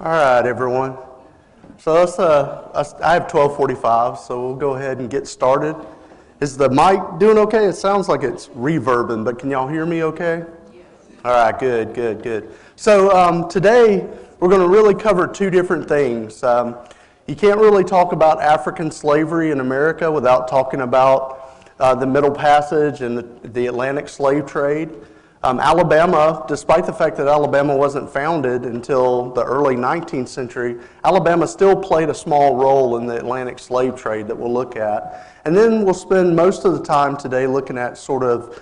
All right, everyone. So I have 12:45, so we'll go ahead and get started. Is the mic doing okay? It sounds like it's reverbing, but can y'all hear me okay? Yes. All right, good. So today we're going to really cover two different things. You can't really talk about African slavery in America without talking about the Middle Passage and the Atlantic slave trade. Alabama, despite the fact that Alabama wasn't founded until the early 19th century, Alabama still played a small role in the Atlantic slave trade that we'll look at. And then we'll spend most of the time today looking at sort of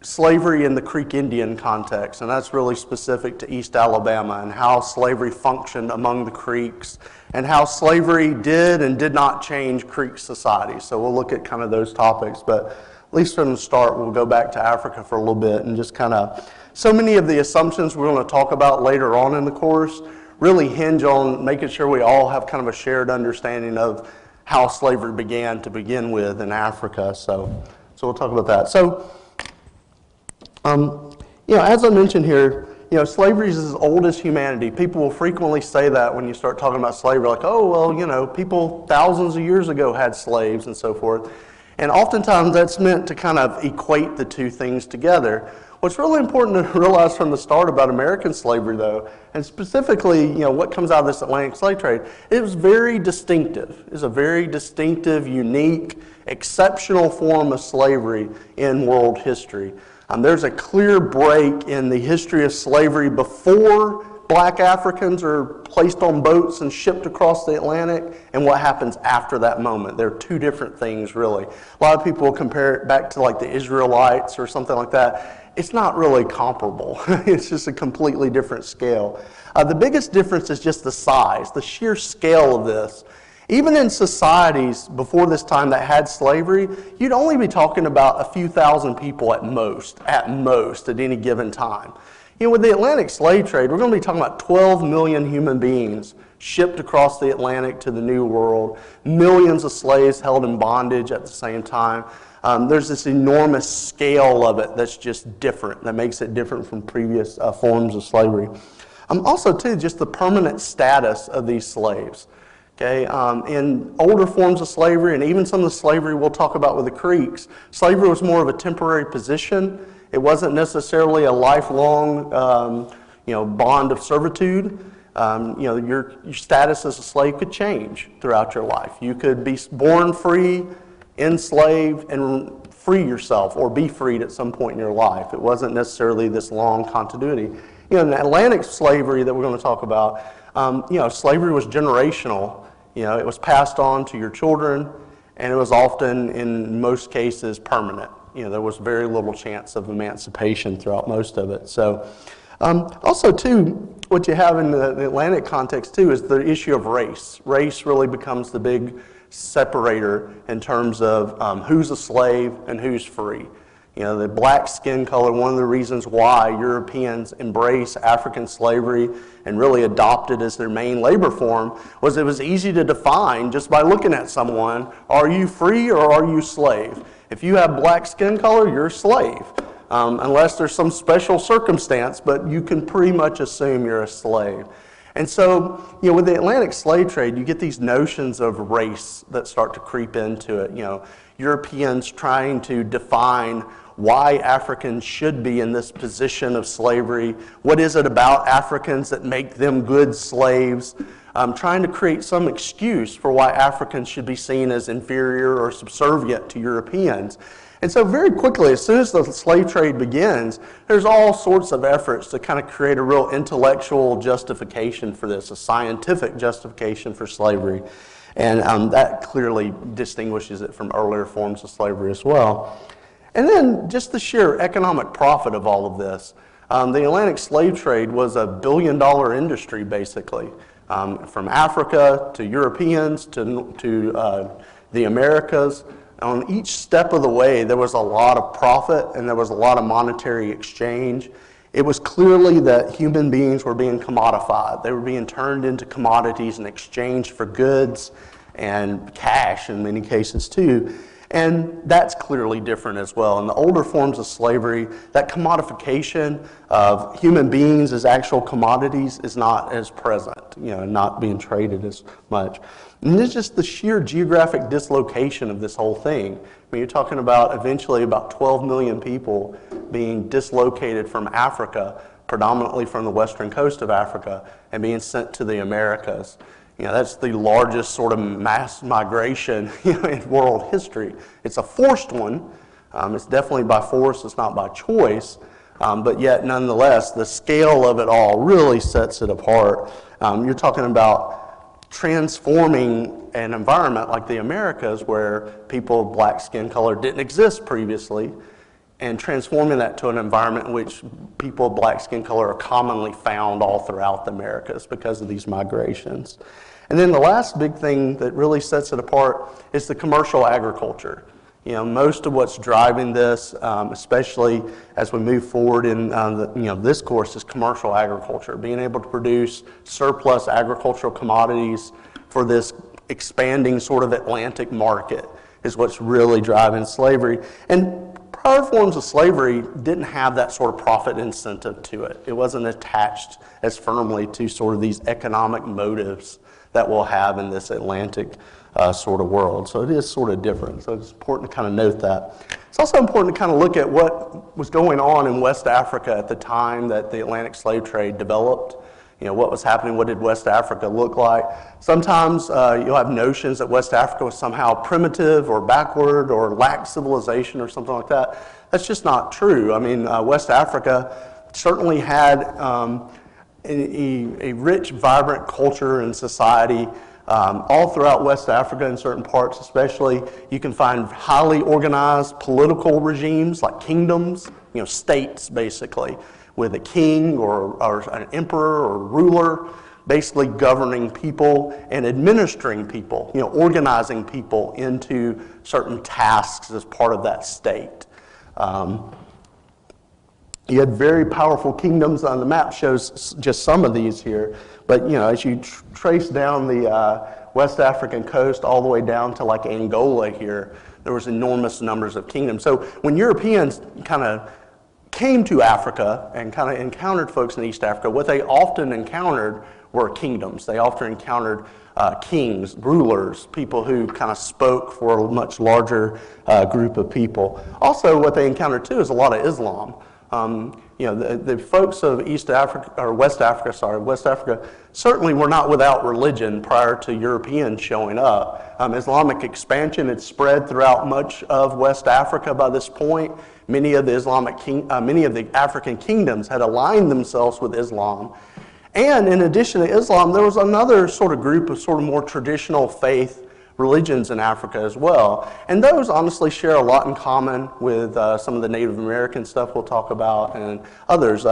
slavery in the Creek Indian context, and that's really specific to East Alabama and how slavery functioned among the Creeks and how slavery did and did not change Creek society. So we'll look at kind of those topics, but at least from the start, we'll go back to Africa for a little bit and just kind of, so many of the assumptions we're going to talk about later on in the course really hinge on making sure we all have kind of a shared understanding of how slavery began to begin with in Africa. So we'll talk about that. So, as I mentioned here, slavery is as old as humanity. People will frequently say that when you start talking about slavery, like, oh, well, people thousands of years ago had slaves and so forth. And oftentimes that's meant to kind of equate the two things together. What's really important to realize from the start about American slavery, though, and specifically, what comes out of this Atlantic slave trade, it was very distinctive. It's a very distinctive, unique, exceptional form of slavery in world history. There's a clear break in the history of slavery before Black Africans are placed on boats and shipped across the Atlantic, and what happens after that moment. They're two different things, really. A lot of people will compare it back to like the Israelites or something like that. It's not really comparable. It's just a completely different scale. The biggest difference is just the size, the sheer scale of this. Even in societies before this time that had slavery, you'd only be talking about a few thousand people at most at any given time. With the Atlantic slave trade, we're going to be talking about 12 million human beings shipped across the Atlantic to the New World, millions of slaves held in bondage at the same time. There's this enormous scale of it that's just different, that makes it different from previous forms of slavery. Also, too, just the permanent status of these slaves. Okay, in older forms of slavery, and even some of the slavery we'll talk about with the Creeks, slavery was more of a temporary position. It wasn't necessarily a lifelong, bond of servitude. Your status as a slave could change throughout your life. You could be born free, enslaved, and free yourself, or be freed at some point in your life. It wasn't necessarily this long continuity. In the Atlantic slavery that we're going to talk about, slavery was generational. It was passed on to your children, and it was often, in most cases, permanent. There was very little chance of emancipation throughout most of it. So, also, too, what you have in the Atlantic context, too, is the issue of race. Race really becomes the big separator in terms of who's a slave and who's free. The black skin color, one of the reasons why Europeans embrace African slavery and really adopt it as their main labor form was it was easy to define just by looking at someone, are you free or are you slave? If you have black skin color, you're a slave, unless there's some special circumstance, but you can pretty much assume you're a slave. And so, with the Atlantic slave trade, you get these notions of race that start to creep into it. Europeans trying to define why Africans should be in this position of slavery. What is it about Africans that make them good slaves? Trying to create some excuse for why Africans should be seen as inferior or subservient to Europeans. And so very quickly, as soon as the slave trade begins, there's all sorts of efforts to kind of create a real intellectual justification for this, a scientific justification for slavery. And that clearly distinguishes it from earlier forms of slavery as well. And then just the sheer economic profit of all of this. The Atlantic slave trade was a billion-dollar industry, basically. From Africa to Europeans to the Americas. On each step of the way, there was a lot of profit and there was a lot of monetary exchange. It was clearly that human beings were being commodified. They were being turned into commodities in exchange for goods and cash in many cases too. And that's clearly different as well. In the older forms of slavery, that commodification of human beings as actual commodities is not as present, not being traded as much. And it's just the sheer geographic dislocation of this whole thing. I mean, you're talking about eventually about 12 million people being dislocated from Africa, predominantly from the western coast of Africa, and being sent to the Americas. That's the largest sort of mass migration in world history. It's a forced one. It's definitely by force. It's not by choice. But yet, nonetheless, the scale of it all really sets it apart. You're talking about transforming an environment like the Americas where people of black skin color didn't exist previously, and transforming that to an environment in which people of black skin color are commonly found all throughout the Americas because of these migrations. And then the last big thing that really sets it apart is the commercial agriculture. Most of what's driving this, especially as we move forward in this course, is commercial agriculture, being able to produce surplus agricultural commodities for this expanding sort of Atlantic market is what's really driving slavery. And prior forms of slavery didn't have that sort of profit incentive to it. It wasn't attached as firmly to sort of these economic motives that we'll have in this Atlantic sort of world. So it is sort of different. So it's important to kind of note that. It's also important to kind of look at what was going on in West Africa at the time that the Atlantic slave trade developed. What was happening, what did West Africa look like? Sometimes you'll have notions that West Africa was somehow primitive or backward or lacked civilization or something like that. That's just not true. I mean, West Africa certainly had a rich, vibrant culture and society. All throughout West Africa, in certain parts especially, you can find highly organized political regimes like kingdoms, states basically, with a king or an emperor or ruler basically governing people and administering people, organizing people into certain tasks as part of that state. You had very powerful kingdoms. On the map shows just some of these here, but as you trace down the West African coast all the way down to like Angola here, there was enormous numbers of kingdoms. So when Europeans kind of came to Africa and kind of encountered folks in East Africa, what they often encountered were kingdoms. They often encountered kings, rulers, people who kind of spoke for a much larger group of people. Also, what they encountered too is a lot of Islam. The folks of West Africa certainly were not without religion prior to Europeans showing up. Islamic expansion had spread throughout much of West Africa by this point. Many of the African kingdoms had aligned themselves with Islam. And in addition to Islam, there was another sort of group of sort of more traditional faith religions in Africa as well. And those honestly share a lot in common with some of the Native American stuff we'll talk about and others.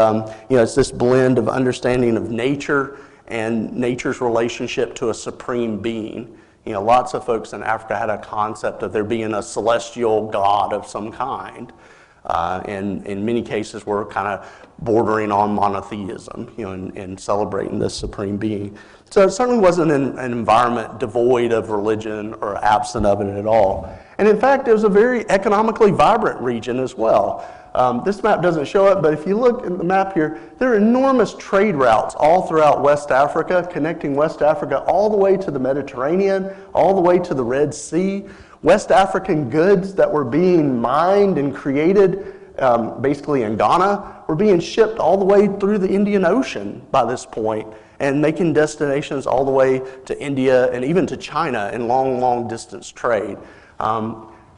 It's this blend of understanding of nature and nature's relationship to a supreme being. Lots of folks in Africa had a concept of there being a celestial God of some kind. And in many cases, we're kind of bordering on monotheism, and celebrating this supreme being. So it certainly wasn't an environment devoid of religion or absent of it at all. And in fact, it was a very economically vibrant region as well. This map doesn't show it, but if you look at the map here, there are enormous trade routes all throughout West Africa, connecting West Africa all the way to the Mediterranean, all the way to the Red Sea. West African goods that were being mined and created basically in Ghana were being shipped all the way through the Indian Ocean by this point and making destinations all the way to India and even to China in long, long distance trade.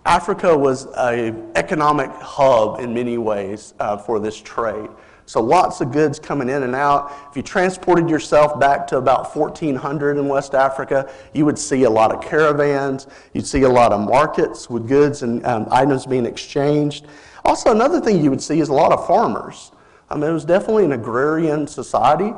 Africa was an economic hub in many ways for this trade. So lots of goods coming in and out. If you transported yourself back to about 1400 in West Africa, you would see a lot of caravans. You'd see a lot of markets with goods and items being exchanged. Also, another thing you would see is a lot of farmers. It was definitely an agrarian society.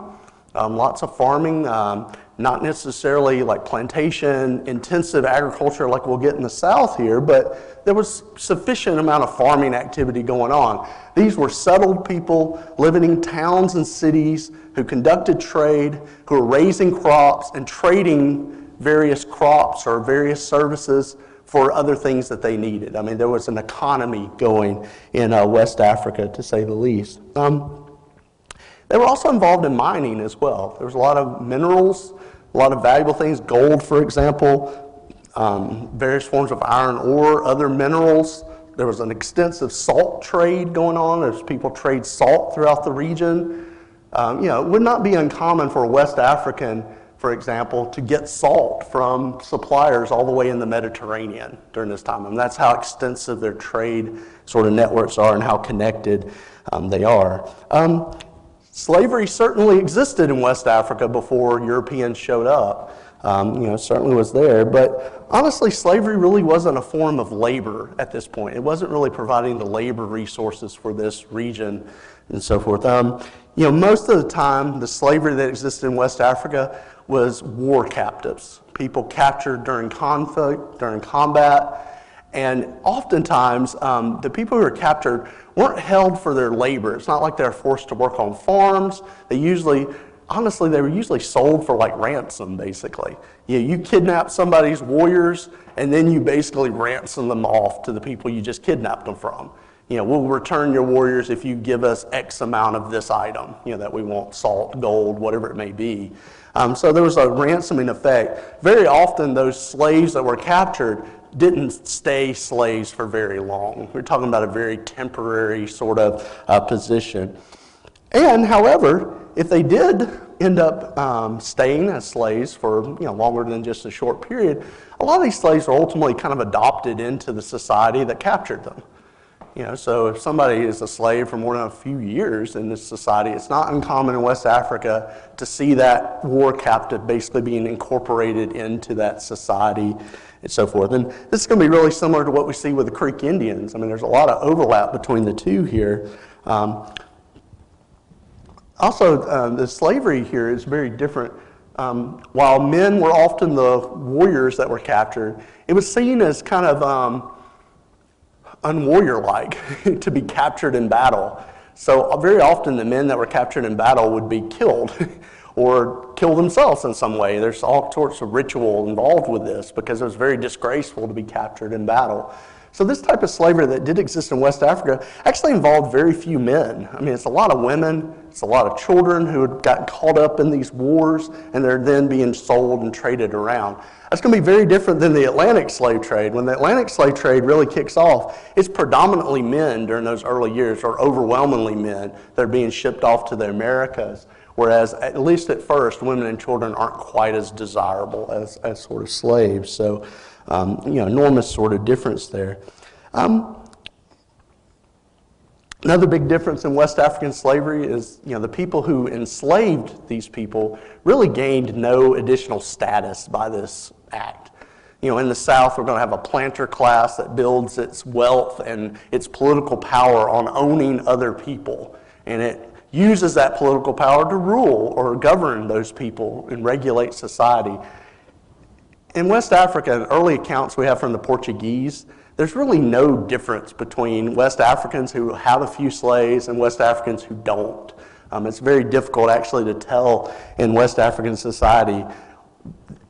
Lots of farming, not necessarily like plantation, intensive agriculture like we'll get in the South here, but there was sufficient amount of farming activity going on. These were settled people living in towns and cities who conducted trade, who were raising crops and trading various crops or various services for other things that they needed. I mean, there was an economy going in West Africa, to say the least. They were also involved in mining as well. There was a lot of minerals, a lot of valuable things, gold, for example, various forms of iron ore, other minerals. There was an extensive salt trade going on. There's people trade salt throughout the region. It would not be uncommon for a West African, for example, to get salt from suppliers all the way in the Mediterranean during this time. And that's how extensive their trade sort of networks are and how connected they are. Slavery certainly existed in West Africa before Europeans showed up. Certainly was there. But honestly, slavery really wasn't a form of labor at this point. It wasn't really providing the labor resources for this region and so forth. Most of the time, the slavery that existed in West Africa was war captives, people captured during conflict, during combat. And oftentimes, the people who were captured weren't held for their labor. It's not like they're forced to work on farms. They were usually sold for like ransom, basically. You kidnap somebody's warriors, and then you basically ransom them off to the people you just kidnapped them from. We'll return your warriors if you give us X amount of this item, that we want, salt, gold, whatever it may be. So there was a ransoming effect. Very often, those slaves that were captured didn't stay slaves for very long. We're talking about a very temporary sort of position. And however, if they did end up staying as slaves for longer than just a short period, a lot of these slaves were ultimately kind of adopted into the society that captured them. So if somebody is a slave for more than a few years in this society, it's not uncommon in West Africa to see that war captive basically being incorporated into that society and so forth. And this is going to be really similar to what we see with the Creek Indians. I mean, there's a lot of overlap between the two here. Also, the slavery here is very different. While men were often the warriors that were captured, it was seen as kind of unwarrior-like to be captured in battle. So very often the men that were captured in battle would be killed or kill themselves in some way. There's all sorts of ritual involved with this because it was very disgraceful to be captured in battle. So this type of slavery that did exist in West Africa actually involved very few men. I mean, it's a lot of women, it's a lot of children who had got caught up in these wars, and they're then being sold and traded around. That's going to be very different than the Atlantic slave trade. When the Atlantic slave trade really kicks off, it's predominantly men during those early years, or overwhelmingly men, that are being shipped off to the Americas. Whereas, at least at first, women and children aren't quite as desirable as sort of slaves. So, enormous sort of difference there. Another big difference in West African slavery is, the people who enslaved these people really gained no additional status by this act. In the South, we're going to have a planter class that builds its wealth and its political power on owning other people. And it uses that political power to rule or govern those people and regulate society. In West Africa, early accounts we have from the Portuguese, there's really no difference between West Africans who have a few slaves and West Africans who don't. It's very difficult actually to tell in West African society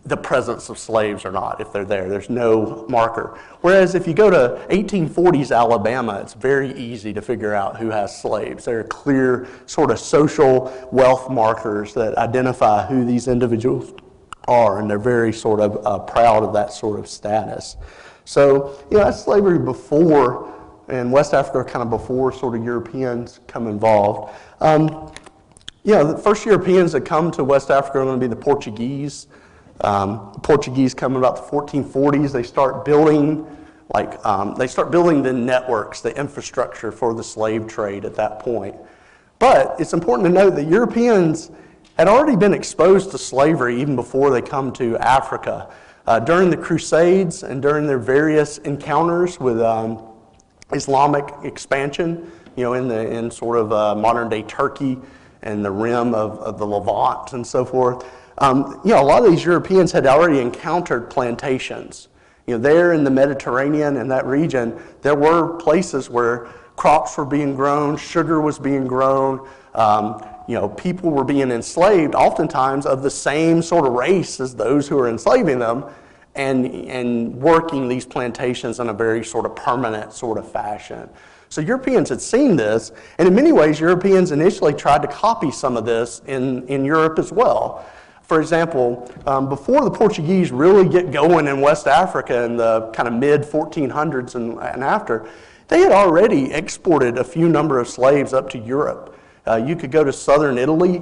the presence of slaves or not, if they're there. There's no marker. Whereas if you go to 1840s Alabama, it's very easy to figure out who has slaves. There are clear sort of social wealth markers that identify who these individuals are, and they're very sort of proud of that sort of status. So, that's slavery before, and West Africa kind of before sort of Europeans come involved. The first Europeans that come to West Africa are going to be the Portuguese. The Portuguese come in about the 1440s. They start building the networks, the infrastructure for the slave trade at that point. But it's important to note that Europeans had already been exposed to slavery even before they come to Africa. During the Crusades and during their various encounters with Islamic expansion, in sort of modern-day Turkey and the rim of the Levant and so forth, a lot of these Europeans had already encountered plantations. There in the Mediterranean and that region, there were places where crops were being grown, sugar was being grown, people were being enslaved, oftentimes of the same sort of race as those who were enslaving them, and working these plantations in a very sort of permanent sort of fashion. So Europeans had seen this, and in many ways, Europeans initially tried to copy some of this in Europe as well. For example, before the Portuguese really get going in West Africa in the kind of mid-1400s and after, they had already exported a few number of slaves up to Europe. You could go to southern Italy,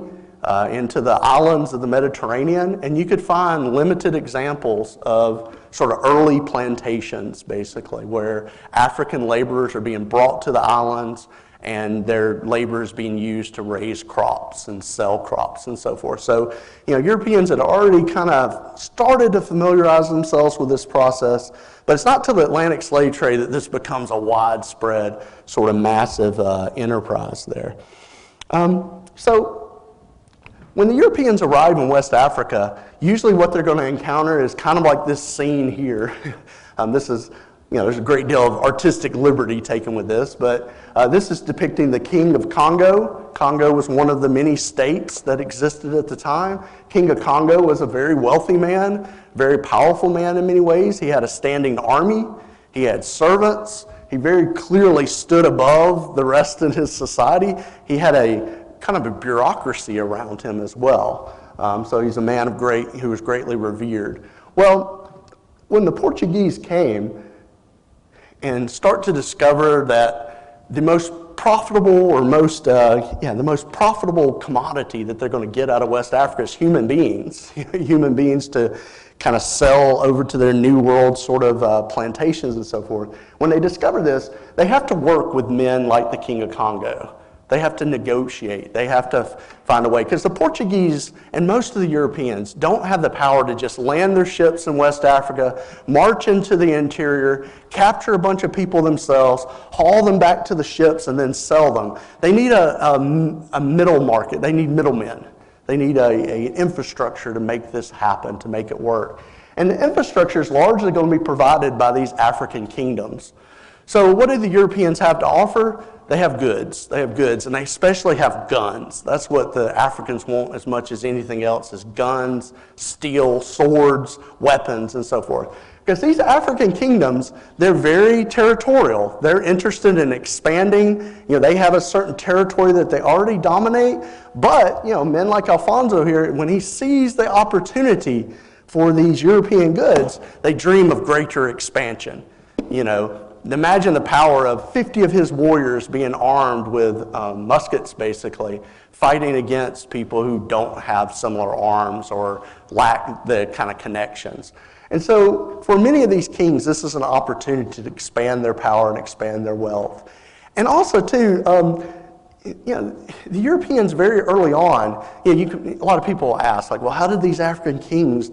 into the islands of the Mediterranean, and you could find limited examples of sort of early plantations, basically, where African laborers are being brought to the islands and their labor is being used to raise crops and sell crops and so forth. So, Europeans had already kind of started to familiarize themselves with this process, but it's not till the Atlantic slave trade that this becomes a widespread, sort of massive enterprise there. So when the Europeans arrive in West Africa, usually what they're going to encounter is kind of like this scene here. This is, there's a great deal of artistic liberty taken with this, but this is depicting the king of Congo. Congo was one of the many states that existed at the time. King of Congo was a very wealthy man, very powerful man in many ways. He had a standing army. He had servants. He very clearly stood above the rest of his society. He had a kind of a bureaucracy around him as well. So he's a man of who was greatly revered. Well, when the Portuguese came and start to discover that the most profitable or the most profitable commodity that they're going to get out of West Africa is human beings. Human beings to kind of sell over to their new world sort of plantations and so forth. When they discover this, they have to work with men like the King of Congo. They have to negotiate. They have to find a way. Because the Portuguese and most of the Europeans don't have the power to just land their ships in West Africa, march into the interior, capture a bunch of people themselves, haul them back to the ships, and then sell them. They need a middle market. They need middlemen. They need an infrastructure to make this happen, to make it work. And the infrastructure is largely going to be provided by these African kingdoms. So what do the Europeans have to offer? They have goods. They have goods, and they especially have guns. That's what the Africans want as much as anything else, is guns, steel, swords, weapons, and so forth. Because these African kingdoms, they're very territorial. They're interested in expanding. They have a certain territory that they already dominate. But, men like Alfonso here, when he sees the opportunity for these European goods, they dream of greater expansion. Imagine the power of 50 of his warriors being armed with muskets, basically, fighting against people who don't have similar arms or lack the kind of connections. And so for many of these kings, this is an opportunity to expand their power and expand their wealth. And also, too, the Europeans very early on, a lot of people ask, like, well, how did these African kings,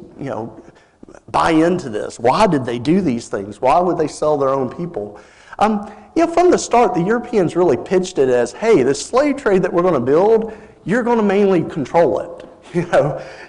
buy into this? Why did they do these things? Why would they sell their own people? From the start, the Europeans really pitched it as, hey, this slave trade that we're going to build, you're going to mainly control it.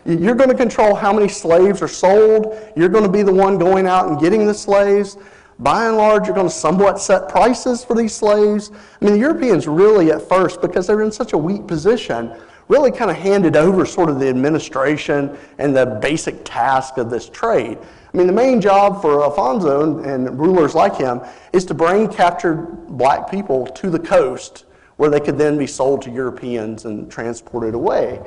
You're going to control how many slaves are sold. You're going to be the one going out and getting the slaves. By and large, you're going to somewhat set prices for these slaves. The Europeans really at first, because they were in such a weak position, really kind of handed over sort of the administration and the basic task of this trade. The main job for Alfonso and rulers like him is to bring captured black people to the coast where they could then be sold to Europeans and transported away.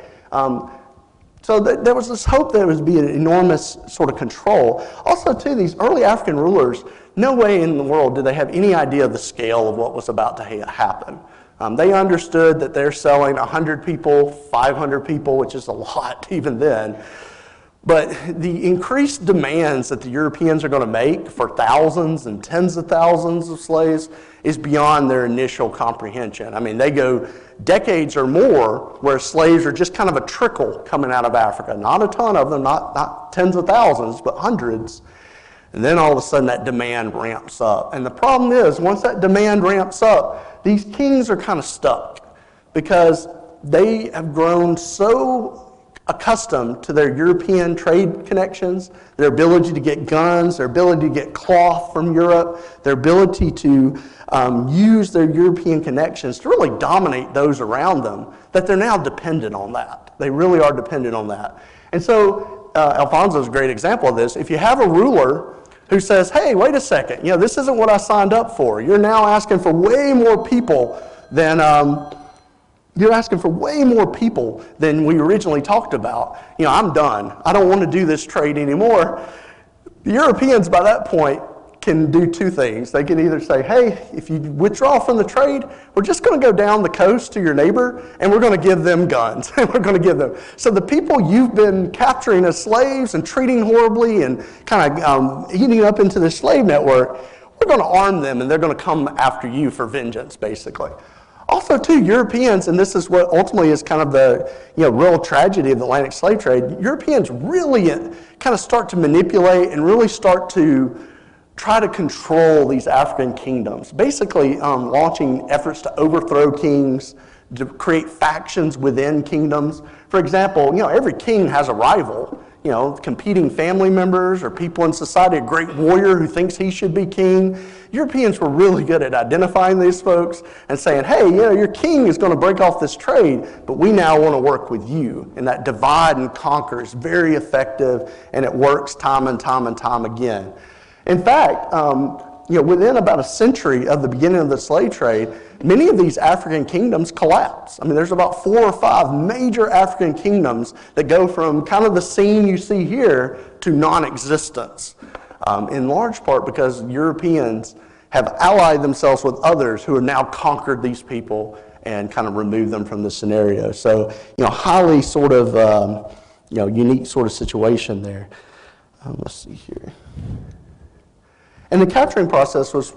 So there was this hope that there would be an enormous sort of control. Also, too, these early African rulers, no way in the world did they have any idea of the scale of what was about to happen. They understood that they're selling 100 people, 500 people, which is a lot even then. But the increased demands that the Europeans are going to make for thousands and tens of thousands of slaves is beyond their initial comprehension. They go decades or more where slaves are just kind of a trickle coming out of Africa. Not a ton of them, not tens of thousands, but hundreds. And then all of a sudden that demand ramps up. And the problem is, once that demand ramps up, these kings are kind of stuck because they have grown so accustomed to their European trade connections, their ability to get guns, their ability to get cloth from Europe, their ability to use their European connections to really dominate those around them, that they're now dependent on that. They really are dependent on that. And so Alfonso's a great example of this. If you have a ruler who says, hey, wait a second, this isn't what I signed up for. You're now asking for way more people than we originally talked about. I'm done. I don't want to do this trade anymore. The Europeans, by that point, can do two things. They can either say, hey, if you withdraw from the trade, we're just going to go down the coast to your neighbor and we're going to give them guns. And we're going to give them. So the people you've been capturing as slaves and treating horribly and kind of eating up into the slave network, we're going to arm them and they're going to come after you for vengeance, basically. Also, too, Europeans, and this is what ultimately is kind of the real tragedy of the Atlantic slave trade, Europeans really kind of start to manipulate and really start to try to control these African kingdoms, basically launching efforts to overthrow kings, to create factions within kingdoms. For example, every king has a rival, competing family members or people in society, a great warrior who thinks he should be king. Europeans were really good at identifying these folks and saying, hey, your king is going to break off this trade, but we now want to work with you. And that divide and conquer is very effective, and it works time and time and time again. In fact, within about a century of the beginning of the slave trade, many of these African kingdoms collapse. I mean, there's about 4 or 5 major African kingdoms that go from kind of the scene you see here to non-existence, in large part because Europeans have allied themselves with others who have now conquered these people and kind of removed them from the scenario. So, highly sort of, unique sort of situation there. Let's see here. And the capturing process was,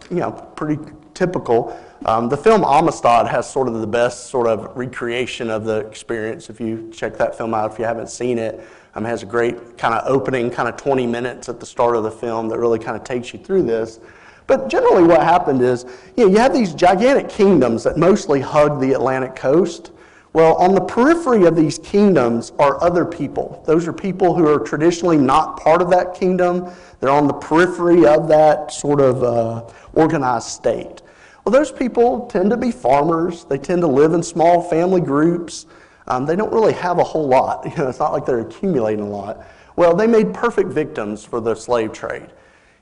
pretty typical. The film Amistad has sort of the best sort of recreation of the experience. If you check that film out, if you haven't seen it, it has a great kind of opening, kind of 20 minutes at the start of the film that really kind of takes you through this. But generally what happened is, you have these gigantic kingdoms that mostly hug the Atlantic coast. Well, on the periphery of these kingdoms are other people. Those are people who are traditionally not part of that kingdom. They're on the periphery of that sort of organized state. Well, those people tend to be farmers. They tend to live in small family groups. They don't really have a whole lot. It's not like they're accumulating a lot. Well, they made perfect victims for the slave trade.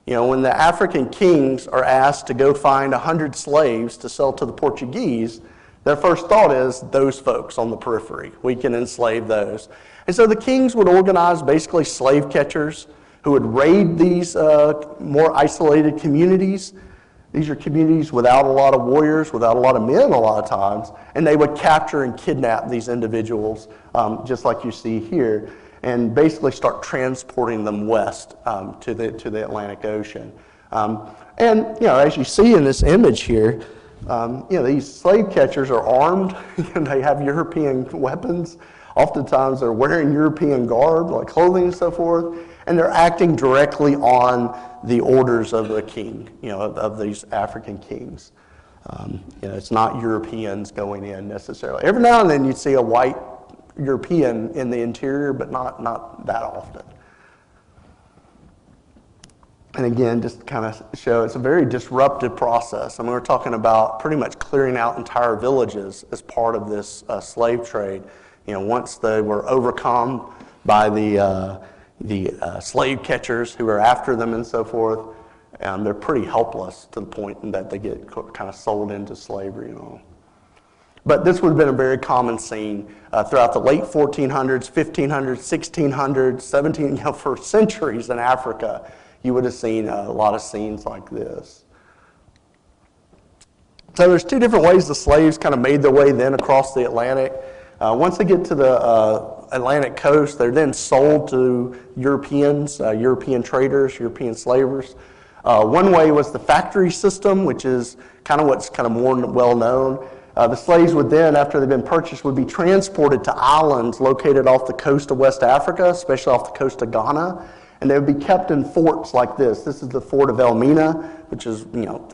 When the African kings are asked to go find 100 slaves to sell to the Portuguese, their first thought is those folks on the periphery. We can enslave those. And so the kings would organize basically slave catchers who would raid these more isolated communities. These are communities without a lot of warriors, without a lot of men a lot of times, and they would capture and kidnap these individuals, just like you see here, and basically start transporting them west to the Atlantic Ocean. And as you see in this image here, these slave catchers are armed, and they have European weapons. Oftentimes they're wearing European garb, like clothing and so forth, and they're acting directly on the orders of the king, of these African kings. It's not Europeans going in necessarily. Every now and then you see a white European in the interior, but not that often. And again, just to kind of show, it's a very disruptive process. I mean, we're talking about pretty much clearing out entire villages as part of this slave trade. Once they were overcome by the slave catchers who are after them and so forth, they're pretty helpless to the point that they get kind of sold into slavery. But this would have been a very common scene throughout the late 1400s, 1500s, 1600s, 17, for centuries in Africa. You would have seen a lot of scenes like this. So there's 2 different ways the slaves kind of made their way then across the Atlantic. Once they get to the Atlantic coast, they're then sold to Europeans, European traders, European slavers. One way was the factory system, which is kind of what's kind of more well known. The slaves would then, after they've been purchased, would be transported to islands located off the coast of West Africa, especially off the coast of Ghana. And they would be kept in forts like this. This is the fort of Elmina, which is,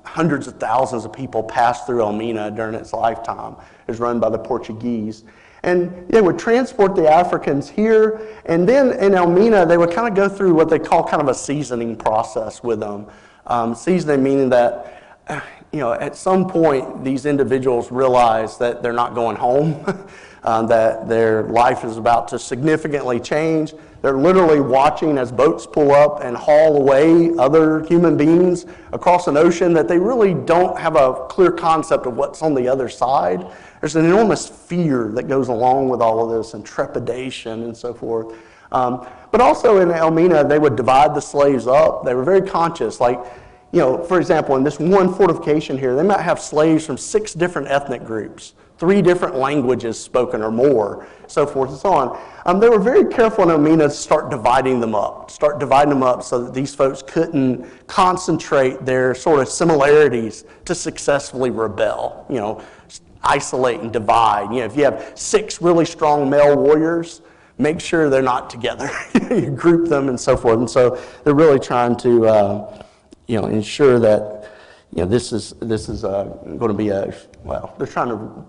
hundreds of thousands of people passed through Elmina during its lifetime. It was run by the Portuguese. And they would transport the Africans here, and then in Elmina, they would kind of go through what they call kind of a seasoning process with them. Seasoning meaning that, at some point, these individuals realize that they're not going home. that their life is about to significantly change. They're literally watching as boats pull up and haul away other human beings across an ocean that they really don't have a clear concept of what's on the other side. There's an enormous fear that goes along with all of this, and trepidation and so forth. But also in Elmina, they would divide the slaves up. They were very conscious. Like, you know, for example, in this one fortification here, they might have slaves from 6 different ethnic groups, 3 different languages spoken or more, so forth and so on. They were very careful in Elmina to start dividing them up so that these folks couldn't concentrate their sort of similarities to successfully rebel, you know, isolate and divide. You know, if you have 6 really strong male warriors, make sure they're not together. You group them and so forth. And so they're really trying to, you know, ensure that, you know, this is going to be they're trying to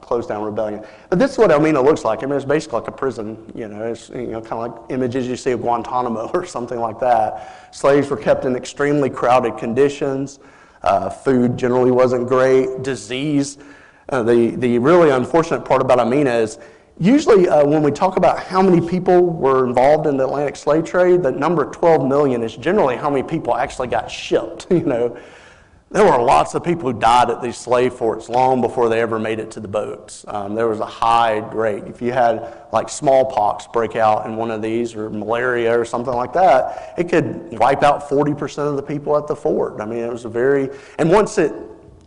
close down rebellion. But this is what Elmina looks like. I mean, it's basically like a prison. You know, it's, you know, kind of like images you see of Guantanamo or something like that. Slaves were kept in extremely crowded conditions. Food generally wasn't great. Disease. The really unfortunate part about Elmina is usually when we talk about how many people were involved in the Atlantic slave trade, the number 12 million is generally how many people actually got shipped. You know, there were lots of people who died at these slave forts long before they ever made it to the boats. There was a high rate. If you had like smallpox break out in one of these, or malaria or something like that, it could wipe out 40% of the people at the fort. I mean, it was a very, and once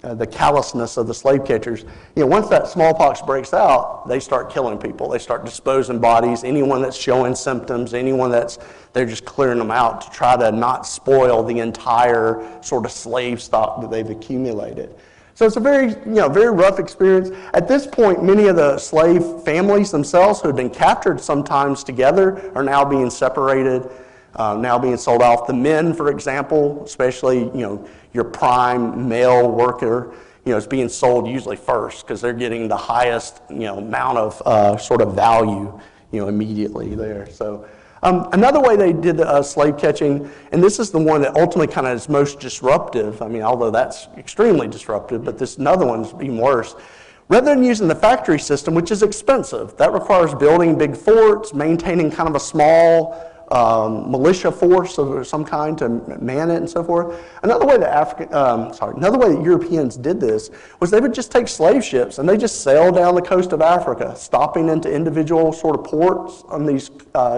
the callousness of the slave catchers, you know, once that smallpox breaks out, they start killing people. They start disposing bodies. Anyone that's showing symptoms, they're just clearing them out to try to not spoil the entire sort of slave stock that they've accumulated. So it's a very rough experience. At this point, many of the slave families themselves who had been captured sometimes together are now being separated, now being sold off. The men, for example, especially, you know, your prime male worker, you know, is being sold usually first because they're getting the highest, you know, amount of sort of value, you know, immediately there. So another way they did slave catching, and this is the one that ultimately kind of is most disruptive. I mean, although that's extremely disruptive, but this another one's even worse. Rather than using the factory system, which is expensive, that requires building big forts, maintaining kind of a small militia force of some kind to man it and so forth. Another way that Europeans did this was they would just take slave ships and they just sail down the coast of Africa, stopping into individual sort of ports on these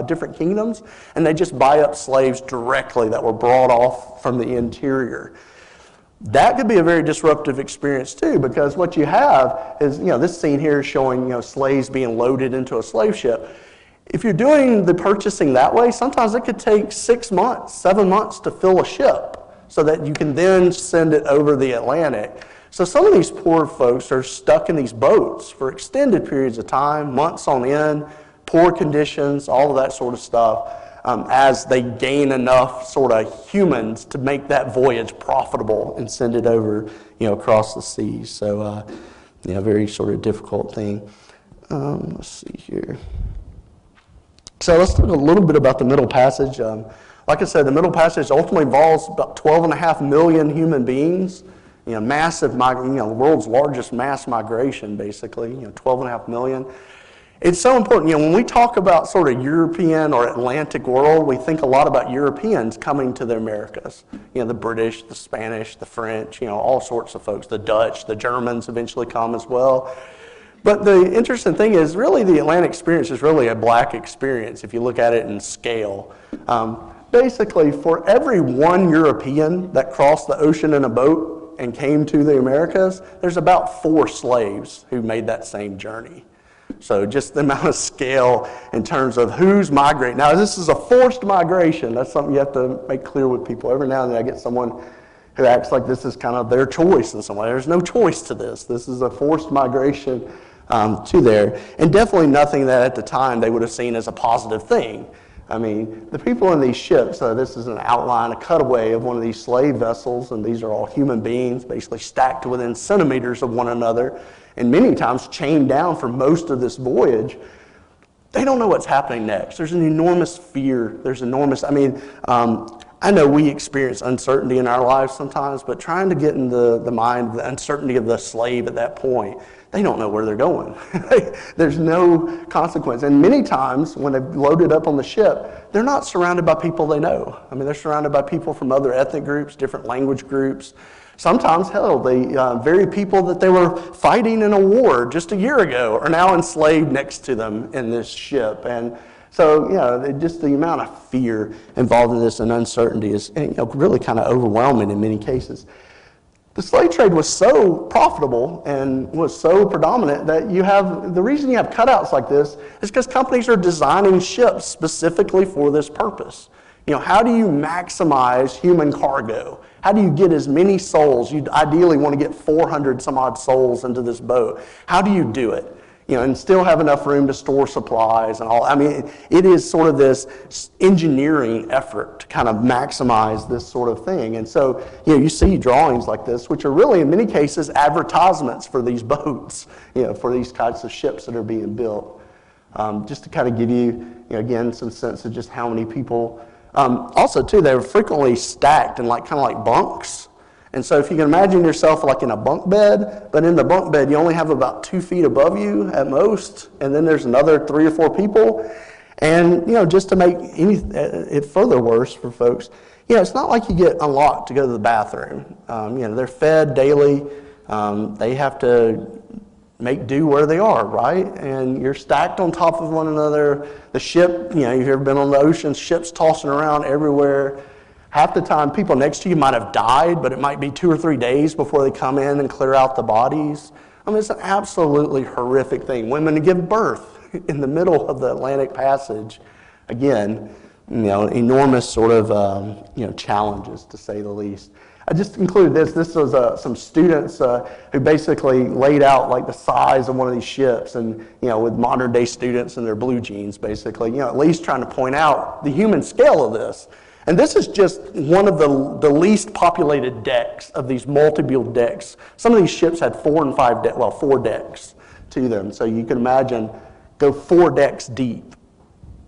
different kingdoms, and they just buy up slaves directly that were brought off from the interior. That could be a very disruptive experience too, because what you have is, you know, this scene here is showing, you know, slaves being loaded into a slave ship. If you're doing the purchasing that way, sometimes it could take 6 months, 7 months to fill a ship so that you can then send it over the Atlantic. So some of these poor folks are stuck in these boats for extended periods of time, months on end, poor conditions, all of that sort of stuff, as they gain enough sort of humans to make that voyage profitable and send it over, you know, across the seas. So, you know, very sort of difficult thing. Let's see here. So let's talk a little bit about the Middle Passage. Like I said, the Middle Passage ultimately involves about 12.5 million human beings. You know, massive, you know, the world's largest mass migration, basically. You know, 12.5 million. It's so important. You know, when we talk about sort of European or Atlantic world, we think a lot about Europeans coming to the Americas. You know, the British, the Spanish, the French. You know, all sorts of folks. The Dutch, the Germans eventually come as well. But the interesting thing is, really, the Atlantic experience is really a black experience if you look at it in scale. Basically, for every one European that crossed the ocean in a boat and came to the Americas, there's about 4 slaves who made that same journey. So just the amount of scale in terms of who's migrating. Now, this is a forced migration. That's something you have to make clear with people. Every now and then I get someone who acts like this is kind of their choice in some way. There's no choice to this. This is a forced migration to there, and definitely nothing that at the time they would have seen as a positive thing. I mean, the people in these ships, this is an outline, a cutaway of one of these slave vessels, and these are all human beings, basically stacked within centimeters of one another, and many times chained down for most of this voyage. They don't know what's happening next. There's an enormous fear. There's enormous, I I know we experience uncertainty in our lives sometimes, but trying to get in the mind, the uncertainty of the slave at that point, they don't know where they're going. There's no consequence. And many times when they've loaded up on the ship, they're not surrounded by people they know. I mean, they're surrounded by people from other ethnic groups, different language groups. Sometimes, hell, the very people that they were fighting in a war just a year ago are now enslaved next to them in this ship. And so, just the amount of fear involved in this and uncertainty is really kind of overwhelming in many cases. The slave trade was so profitable and was so predominant that the reason you have cutouts like this is because companies are designing ships specifically for this purpose. How do you maximize human cargo? How do you get as many souls? You ideally want to get 400 some odd souls into this boat. How do you do it? And still have enough room to store supplies and all. I mean, it is sort of this engineering effort to kind of maximize this sort of thing. And so, you see drawings like this, which are really, in many cases, advertisements for these boats, for these types of ships that are being built. Just to kind of give you, again, some sense of just how many people. Also, too, they were frequently stacked in kind of like bunks. And so if you can imagine yourself like in a bunk bed, but in the bunk bed you only have about 2 feet above you at most, and then there's another 3 or 4 people. And, just to make it further worse for folks, it's not like you get unlocked to go to the bathroom. They're fed daily. They have to make do where they are, right? And you're stacked on top of one another. The ship, you've ever been on the ocean, ships tossing around everywhere. Half the time, people next to you might have died, but it might be 2 or 3 days before they come in and clear out the bodies. I mean, it's an absolutely horrific thing. Women to give birth in the middle of the Atlantic Passage. Again, enormous sort of, challenges, to say the least. I just included this. This was some students who basically laid out like the size of one of these ships, and with modern day students in their blue jeans, basically, at least trying to point out the human scale of this. And this is just one of the least populated decks of these multi-build decks. Some of these ships had 4 and 5 4 decks to them. So you can imagine, go 4 decks deep.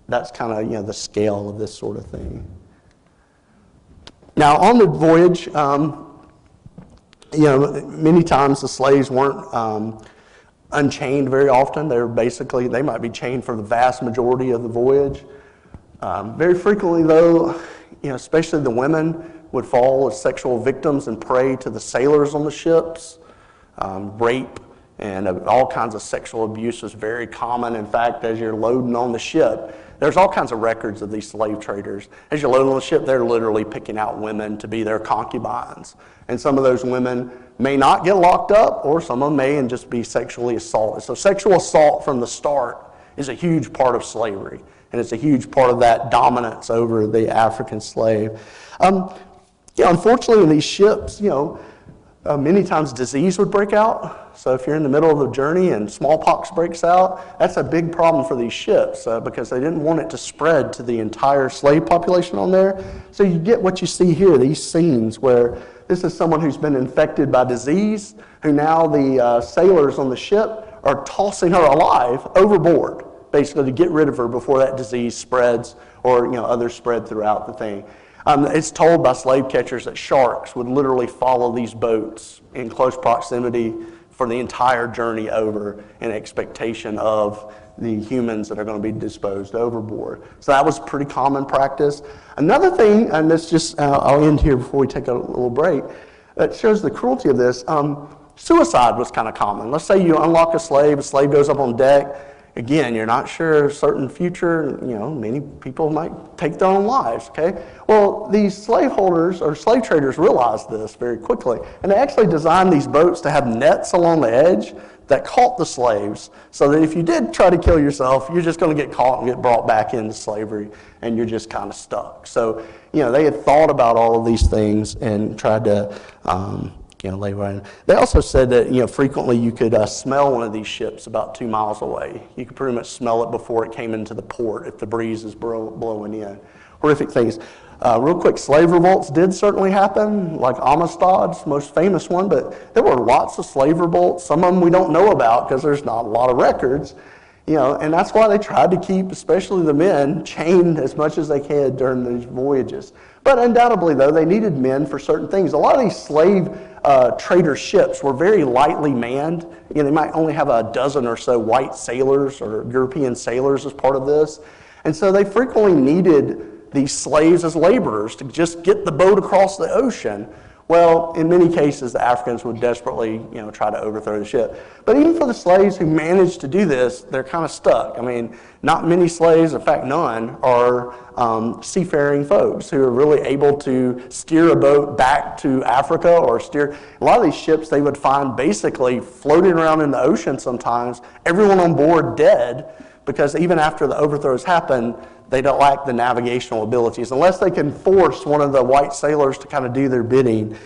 That's kind of the scale of this sort of thing. Now on the voyage, many times the slaves weren't unchained very often. They might be chained for the vast majority of the voyage. Very frequently, though, especially the women would fall as sexual victims and prey to the sailors on the ships. Rape and all kinds of sexual abuse was very common. In fact, as you're loading on the ship, there's all kinds of records of these slave traders. As you're loading on the ship, they're literally picking out women to be their concubines. And some of those women may not get locked up, or some of them may and just be sexually assaulted. So sexual assault from the start is a huge part of slavery. And it's a huge part of that dominance over the African slave. Unfortunately, in these ships, many times disease would break out. So if you're in the middle of a journey and smallpox breaks out, that's a big problem for these ships because they didn't want it to spread to the entire slave population on there. So you get what you see here, these scenes where this is someone who's been infected by disease, who now the sailors on the ship are tossing her alive overboard, basically to get rid of her before that disease spreads or others spread throughout the thing. It's told by slave catchers that sharks would literally follow these boats in close proximity for the entire journey over in expectation of the humans that are going to be disposed overboard. So that was pretty common practice. Another thing, and this just, I'll end here before we take a little break, that shows the cruelty of this. Suicide was kind of common. Let's say you unlock a slave goes up on deck. Again, you're not sure a certain future, many people might take their own lives, okay? Well, these slaveholders or slave traders realized this very quickly, and they actually designed these boats to have nets along the edge that caught the slaves, so that if you did try to kill yourself, you're just going to get caught and get brought back into slavery, and you're just kind of stuck. So, they had thought about all of these things and tried to lay right in. They also said that frequently you could smell one of these ships about 2 miles away. You could pretty much smell it before it came into the port if the breeze is blowing in. Horrific things. Real quick, slave revolts did certainly happen, like Amistad's most famous one, but there were lots of slave revolts. Some of them we don't know about because there's not a lot of records. And that's why they tried to keep, especially the men, chained as much as they could during these voyages. But undoubtedly, though, they needed men for certain things. A lot of these slave trader ships were very lightly manned. They might only have a dozen or so white sailors or European sailors as part of this. And so they frequently needed these slaves as laborers to just get the boat across the ocean. Well, in many cases, the Africans would desperately, try to overthrow the ship. But even for the slaves who managed to do this, they're kind of stuck. I mean, not many slaves, in fact, none, are seafaring folks who are really able to steer a boat back to Africa or steer. A lot of these ships they would find basically floating around in the ocean sometimes, everyone on board dead, because even after the overthrows happen, they don't lack the navigational abilities. Unless they can force one of the white sailors to kind of do their bidding,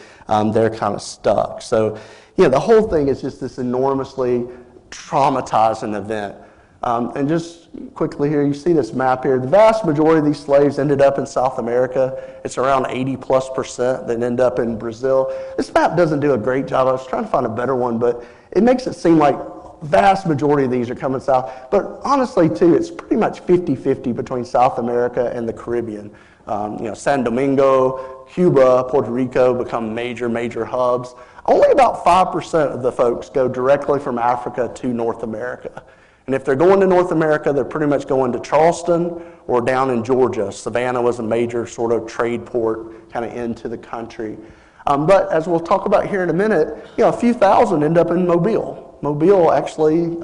they're kind of stuck. So, the whole thing is just this enormously traumatizing event. And just quickly here, you see this map here. The vast majority of these slaves ended up in South America. It's around 80+% that end up in Brazil. This map doesn't do a great job. I was trying to find a better one, but it makes it seem like vast majority of these are coming south. But honestly, too, it's pretty much 50-50 between South America and the Caribbean. San Domingo, Cuba, Puerto Rico become major hubs. Only about 5% of the folks go directly from Africa to North America. And if they're going to North America, they're pretty much going to Charleston or down in Georgia. Savannah was a major sort of trade port kind of into the country. But as we'll talk about here in a minute, a few thousand end up in Mobile. Mobile actually,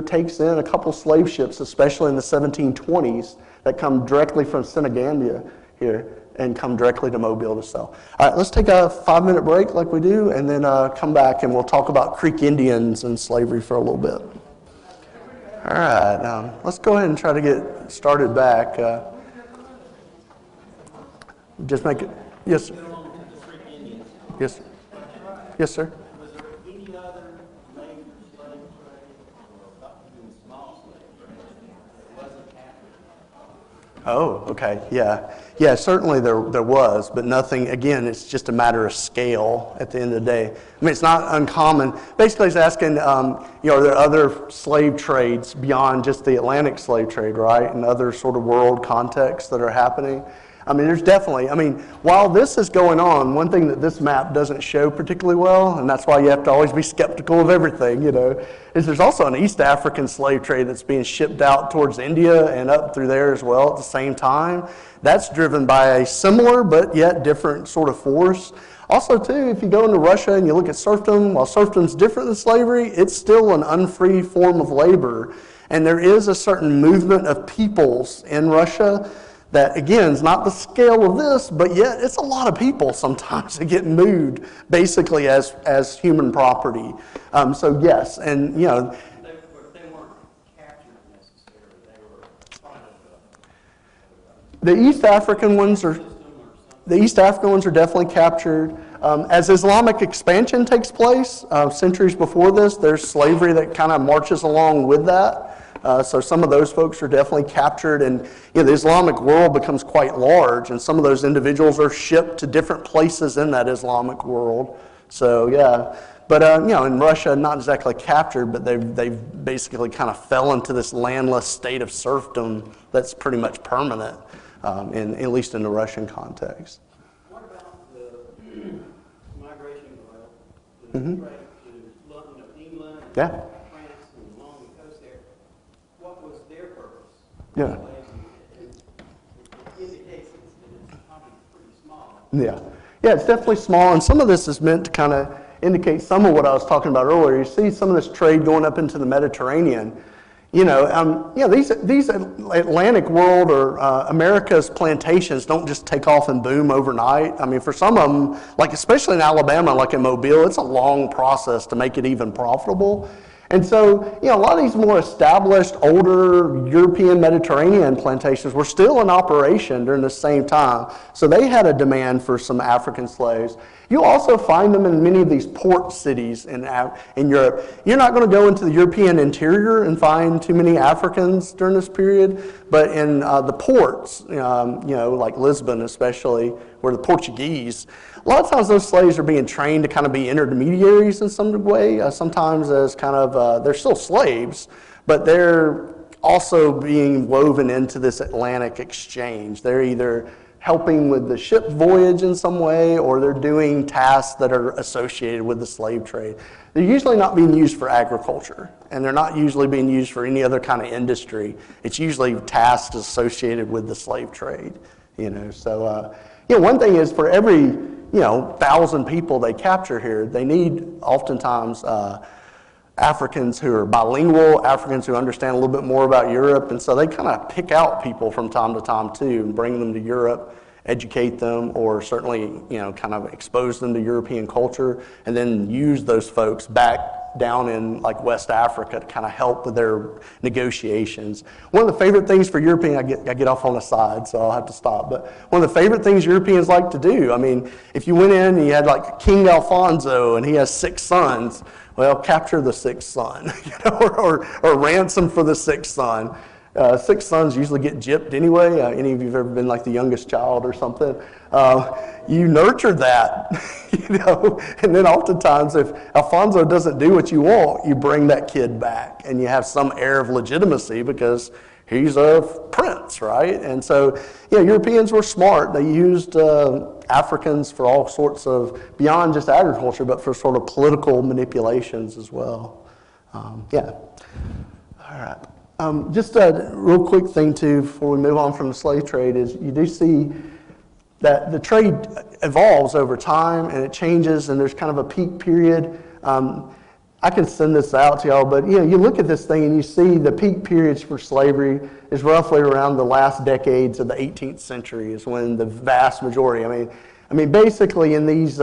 takes in a couple slave ships, especially in the 1720s, that come directly from Senegambia here and come directly to Mobile to sell. All right, let's take a 5-minute break like we do, and then come back and we'll talk about Creek Indians and slavery for a little bit. All right, let's go ahead and try to get started back. Just make it, yes, sir. Yes, yes, sir. Oh, okay, yeah. Yeah, certainly there was, but nothing, again, it's just a matter of scale at the end of the day. I mean, it's not uncommon. Basically, it's asking, are there other slave trades beyond just the Atlantic slave trade, right, and other sort of world contexts that are happening? I mean, there's definitely, while this is going on, one thing that this map doesn't show particularly well, and that's why you have to always be skeptical of everything, is there's also an East African slave trade that's being shipped out towards India and up through there as well at the same time. That's driven by a similar but yet different sort of force. Also, too, if you go into Russia and you look at serfdom, while serfdom's different than slavery, it's still an unfree form of labor. And there is a certain movement of peoples in Russia that, again, is not the scale of this, but yet it's a lot of people sometimes that get moved basically as human property. So yes, and They weren't captured necessarily. They were part of the East African ones are definitely captured. As Islamic expansion takes place, centuries before this, there's slavery that kind of marches along with that. So some of those folks are definitely captured, and the Islamic world becomes quite large, and some of those individuals are shipped to different places in that Islamic world. So yeah, but in Russia, not exactly captured, but they've basically kind of fell into this landless state of serfdom that's pretty much permanent, at least in the Russian context. What about the migration oil, the trade to London, England? Yeah. Yeah. Yeah. Yeah, it's definitely small, and some of this is meant to kind of indicate some of what I was talking about earlier. You see some of this trade going up into the Mediterranean. These Atlantic world or America's plantations don't just take off and boom overnight. I mean, for some of them, like especially in Alabama, like in Mobile, it's a long process to make it even profitable. And so, a lot of these more established, older European Mediterranean plantations were still in operation during the same time. So they had a demand for some African slaves. You'll also find them in many of these port cities in Europe. You're not going to go into the European interior and find too many Africans during this period, but in the ports, like Lisbon especially, where the Portuguese, a lot of times those slaves are being trained to kind of be intermediaries in some way, sometimes as kind of, they're still slaves, but they're also being woven into this Atlantic exchange. They're either helping with the ship voyage in some way, or they're doing tasks that are associated with the slave trade. They're usually not being used for agriculture, and they're not usually being used for any other kind of industry. It's usually tasks associated with the slave trade, So, one thing is, for every, 1,000 people they capture here, they need oftentimes Africans who are bilingual, Africans who understand a little bit more about Europe, and so they kind of pick out people from time to time too and bring them to Europe, educate them, or certainly, kind of expose them to European culture, and then use those folks back down in like West Africa to kind of help with their negotiations. One of the favorite things for Europeans, I get off on the side, so I'll have to stop, but one of the favorite things Europeans like to do, I mean, if you went in and you had like King Alfonso and he has 6 sons, well, capture the 6th son, or ransom for the 6th son. 6 sons usually get gypped anyway. Any of you have ever been like the youngest child or something? You nurture that, and then oftentimes if Alfonso doesn't do what you want, you bring that kid back and you have some air of legitimacy because he's a prince, right? And so, Europeans were smart. They used Africans for all sorts of, beyond just agriculture, but for sort of political manipulations as well. All right. Just a real quick thing too, before we move on from the slave trade, is you do see that the trade evolves over time and it changes, and there's kind of a peak period. I can send this out to y'all, but you look at this thing and you see the peak periods for slavery is roughly around the last decades of the 18th century is when the vast majority, I mean basically in these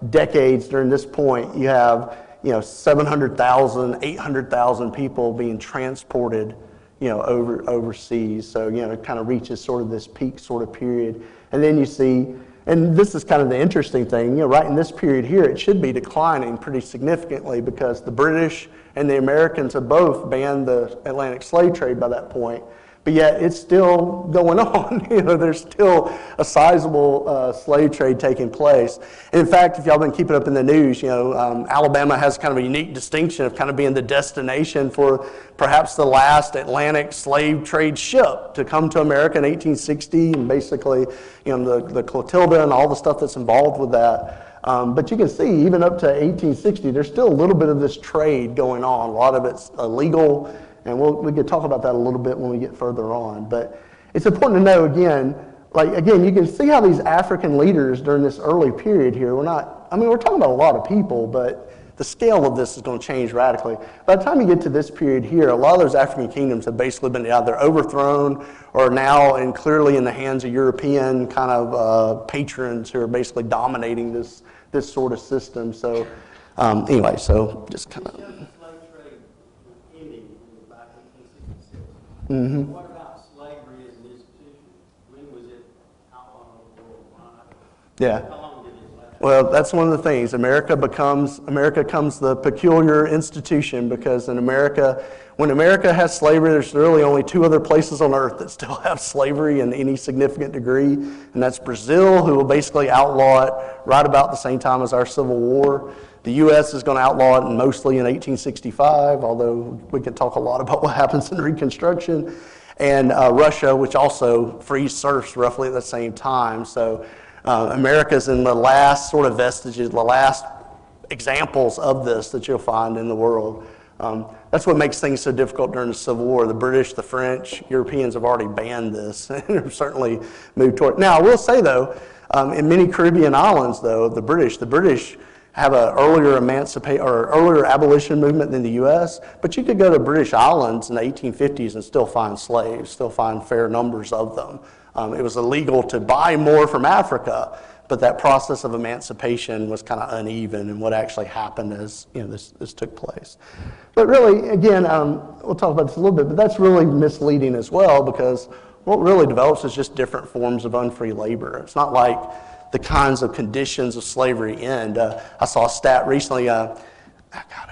decades during this point, you have 700,000, 800,000 people being transported, overseas. So, it kind of reaches sort of this peak sort of period. And then you see, and this is kind of the interesting thing, right in this period here, it should be declining pretty significantly because the British and the Americans have both banned the Atlantic slave trade by that point. But yet it's still going on. There's still a sizable slave trade taking place. And in fact, if y'all been keeping up in the news, Alabama has kind of a unique distinction of kind of being the destination for perhaps the last Atlantic slave trade ship to come to America in 1860, and basically, the Clotilda and all the stuff that's involved with that. But you can see, even up to 1860, there's still a little bit of this trade going on. A lot of it's illegal. And we could talk about that a little bit when we get further on. But it's important to know, again, you can see how these African leaders during this early period here, we're talking about a lot of people, but the scale of this is going to change radically. By the time you get to this period here, a lot of those African kingdoms have basically been either overthrown or now and clearly in the hands of European kind of patrons who are basically dominating this sort of system. So anyway, so just kind of... Mm-hmm. What about slavery as an institution? When was it outlawed worldwide? Yeah. How long did it last? Well, that's one of the things. America becomes the peculiar institution because in America, when America has slavery, there's really only 2 other places on earth that still have slavery in any significant degree, and that's Brazil, who will basically outlaw it right about the same time as our Civil War. The U.S. is going to outlaw it mostly in 1865, although we can talk a lot about what happens in Reconstruction, and Russia, which also frees serfs roughly at the same time. So America's in the last sort of vestiges, the last examples of this that you'll find in the world. That's what makes things so difficult during the Civil War. The British, the French, Europeans have already banned this and have certainly moved toward it. Now, I will say, though, in many Caribbean islands, though, the British have an earlier abolition movement than the U.S., but you could go to British islands in the 1850s and still find slaves, still find fair numbers of them. It was illegal to buy more from Africa, but that process of emancipation was kind of uneven in what actually happened as this took place. But really, again, we'll talk about this a little bit, but that's really misleading as well because what really develops is just different forms of unfree labor. It's not like the kinds of conditions of slavery end. I saw a stat recently, I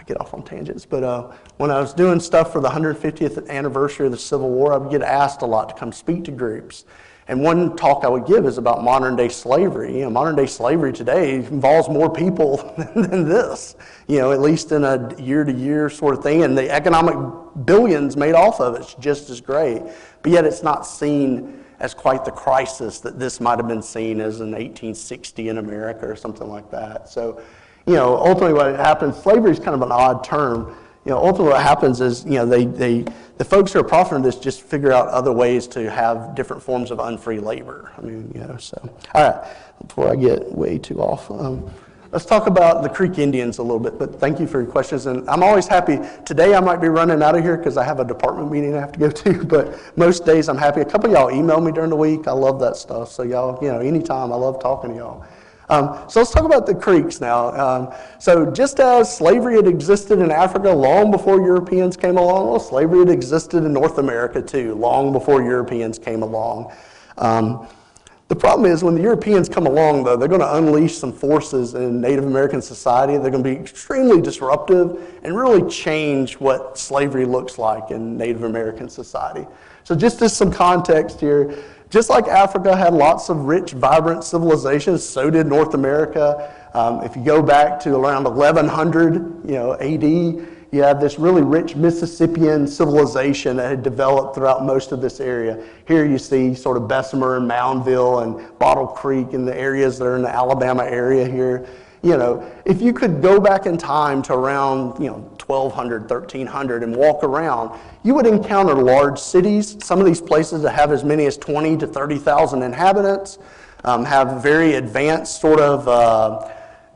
get off on tangents, but when I was doing stuff for the 150th anniversary of the Civil War, I would get asked a lot to come speak to groups. And one talk I would give is about modern day slavery. Modern day slavery today involves more people than this, at least in a year to year sort of thing. And the economic billions made off of it. It's just as great. But yet it's not seen as quite the crisis that this might have been seen as in 1860 in America or something like that. So, ultimately what happens, slavery is kind of an odd term. Ultimately what happens is, the folks who are profiting this just figure out other ways to have different forms of unfree labor. So. All right, before I get way too off. Let's talk about the Creek Indians a little bit, but thank you for your questions. And I'm always happy. Today I might be running out of here because I have a department meeting I have to go to, but most days I'm happy. A couple of y'all email me during the week. I love that stuff. So y'all, anytime, I love talking to y'all. So let's talk about the Creeks now. So just as slavery had existed in Africa long before Europeans came along, well, slavery had existed in North America too, long before Europeans came along. The problem is when the Europeans come along, though, they're going to unleash some forces in Native American society. They're going to be extremely disruptive and really change what slavery looks like in Native American society. So just as some context here, just like Africa had lots of rich, vibrant civilizations, so did North America. If you go back to around 1100, AD, you have this really rich Mississippian civilization that had developed throughout most of this area. Here you see sort of Bessemer and Moundville and Bottle Creek and the areas that are in the Alabama area here. If you could go back in time to around 1200, 1300 and walk around, you would encounter large cities. Some of these places that have as many as 20 to 30,000 inhabitants, have very advanced sort of,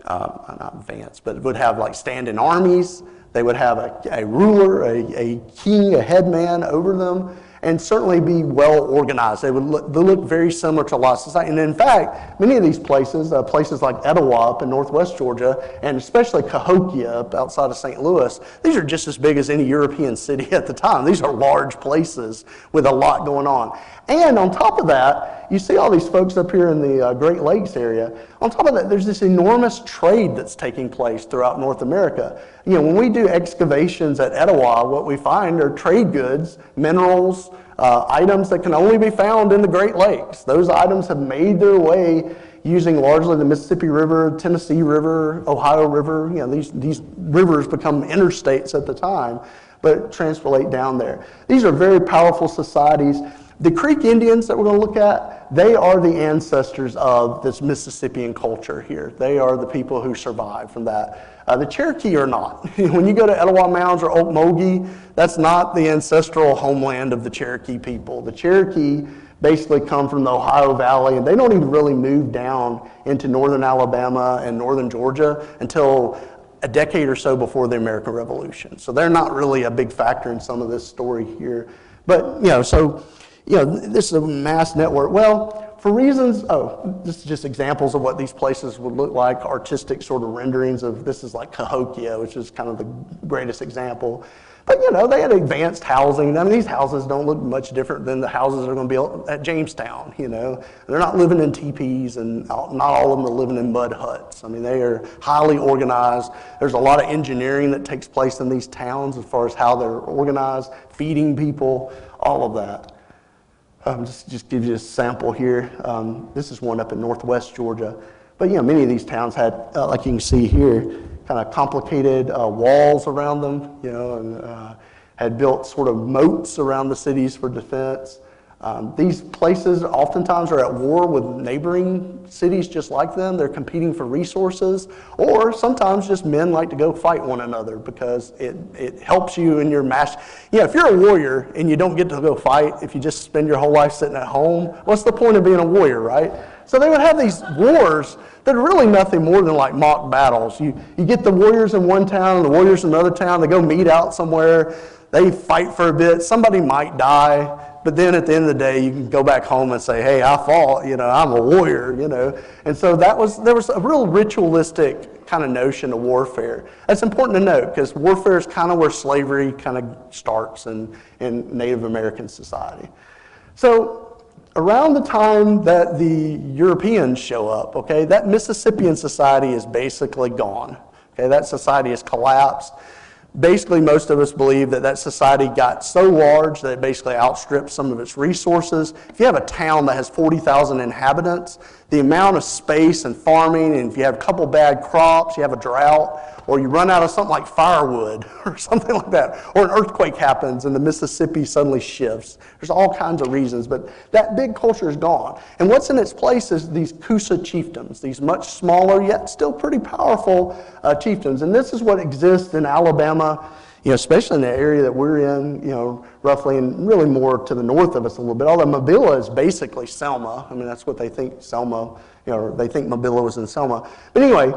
not advanced, but would have like standing armies. They would have a ruler, a king, a headman over them, and certainly be well organized. They look very similar to a lot of society. And in fact, many of these places, places like Etowah up in northwest Georgia, and especially Cahokia up outside of St. Louis, these are just as big as any European city at the time. These are large places with a lot going on. And on top of that, you see all these folks up here in the Great Lakes area. On top of that, there's this enormous trade that's taking place throughout North America. When we do excavations at Etowah, what we find are trade goods, minerals, items that can only be found in the Great Lakes. Those items have made their way using largely the Mississippi River, Tennessee River, Ohio River. These rivers become interstates at the time, but translate down there. These are very powerful societies. The Creek Indians that we're going to look at, they are the ancestors of this Mississippian culture here. They are the people who survived from that. The Cherokee are not. When you go to Etowah Mounds or Okmulgee, that's not the ancestral homeland of the Cherokee people. The Cherokee basically come from the Ohio Valley, and they don't even really move down into northern Alabama and northern Georgia until a decade or so before the American Revolution. So they're not really a big factor in some of this story here. But, this is a mass network. Well, for reasons, this is just examples of what these places would look like, artistic sort of renderings of, this is like Cahokia, which is kind of the greatest example. But, they had advanced housing. I mean, these houses don't look much different than the houses that are going to be at Jamestown, They're not living in teepees, and not all of them are living in mud huts. I mean, they are highly organized. There's a lot of engineering that takes place in these towns as far as how they're organized, feeding people, all of that. Just give you a sample here. This is one up in northwest Georgia. But, many of these towns had, like you can see here, kind of complicated walls around them, and had built sort of moats around the cities for defense. These places oftentimes are at war with neighboring cities just like them. They're competing for resources, or sometimes just men like to go fight one another because it helps you in your match. If you're a warrior and you don't get to go fight, if you just spend your whole life sitting at home, what's the point of being a warrior, right? So they would have these wars that are really nothing more than like mock battles. You get the warriors in one town and the warriors in another town. They go meet out somewhere. They fight for a bit. Somebody might die. But then at the end of the day, you can go back home and say, hey, I fought, I'm a warrior, And so there was a real ritualistic kind of notion of warfare. That's important to note because warfare is kind of where slavery kind of starts in Native American society. So around the time that the Europeans show up, okay, that Mississippian society is basically gone. Okay, that society has collapsed. Basically, most of us believe that society got so large that it basically outstripped some of its resources. If you have a town that has 40,000 inhabitants, the amount of space and farming, and if you have a couple bad crops, you have a drought, or you run out of something like firewood or something like that, or an earthquake happens and the Mississippi suddenly shifts. There's all kinds of reasons, but that big culture is gone. And what's in its place is these Coosa chiefdoms, these much smaller yet still pretty powerful chiefdoms. And this is what exists in Alabama, especially in the area that we're in, roughly, and really more to the north of us a little bit. Although Mobilla is basically Selma. I mean, that's what they think Selma, or they think Mobilla was in Selma. But anyway,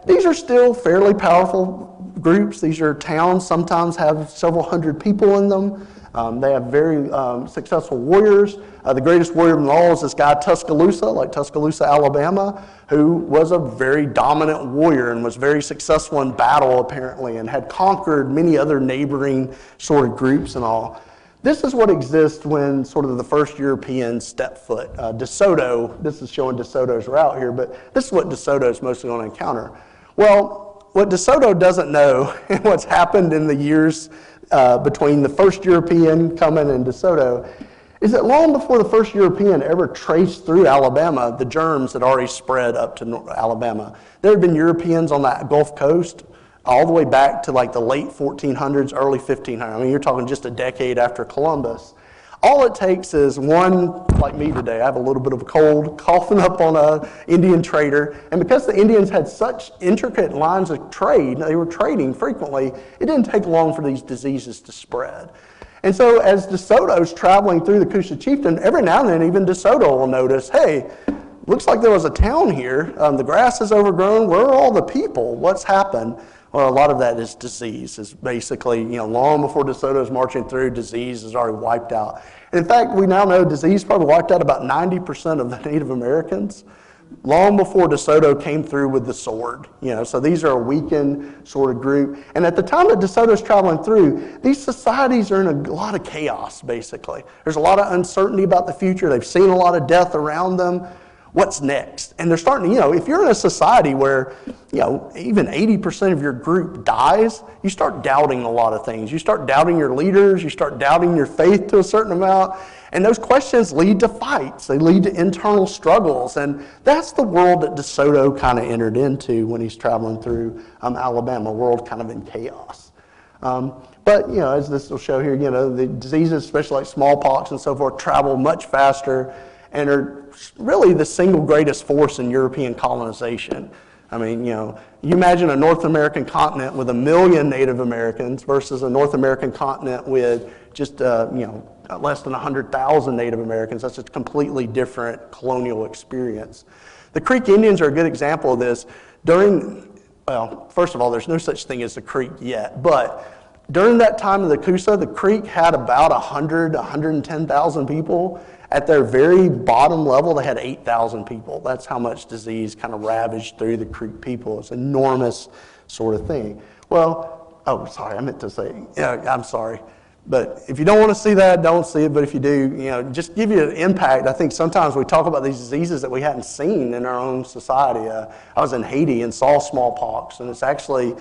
these are still fairly powerful groups. These are towns, sometimes have several hundred people in them. They have very successful warriors. The greatest warrior of them all is this guy Tuscaloosa, Alabama, who was a very dominant warrior and was very successful in battle, apparently, and had conquered many other neighboring sort of groups and all. This is what exists when sort of the first Europeans step foot. DeSoto, this is showing DeSoto's route here, but this is what DeSoto is mostly going to encounter. Well, what DeSoto doesn't know, and what's happened in the years between the first European coming and DeSoto, is that long before the first European ever traced through Alabama, the germs had already spread up to Alabama. There had been Europeans on that Gulf Coast all the way back to like the late 1400s, early 1500s. I mean, you're talking just a decade after Columbus. All it takes is one, like me today, I have a little bit of a cold, coughing up on an Indian trader. And because the Indians had such intricate lines of trade, they were trading frequently, it didn't take long for these diseases to spread. And so as DeSoto's traveling through the Coosa Chieftain, every now and then even DeSoto will notice, hey, looks like there was a town here. The grass is overgrown. Where are all the people? What's happened? Well, a lot of that is disease. It's basically, long before DeSoto's marching through, disease is already wiped out. And in fact, we now know disease probably wiped out about 90% of the Native Americans long before DeSoto came through with the sword. So these are a weakened sort of group. And at the time that DeSoto's traveling through, these societies are in a lot of chaos, basically. There's a lot of uncertainty about the future. They've seen a lot of death around them. What's next? And they're starting to, if you're in a society where, even 80% of your group dies, you start doubting a lot of things. You start doubting your leaders. You start doubting your faith to a certain amount. And those questions lead to fights. They lead to internal struggles. And that's the world that DeSoto kind of entered into when he's traveling through Alabama, a world kind of in chaos. But, as this will show here, the diseases, especially like smallpox and so forth, travel much faster and are really the single greatest force in European colonization. I mean, you imagine a North American continent with 1 million Native Americans versus a North American continent with just, less than 100,000 Native Americans. That's a completely different colonial experience. The Creek Indians are a good example of this. First of all, there's no such thing as the Creek yet, but during that time of the Coosa, the Creek had about 110,000 people. At their very bottom level, they had 8,000 people. That's how much disease kind of ravaged through the Creek people. It's an enormous sort of thing. I'm sorry. But if you don't want to see that, don't see it. But if you do, just give you an impact. I think sometimes we talk about these diseases that we hadn't seen in our own society. I was in Haiti and saw smallpox, and it's actually...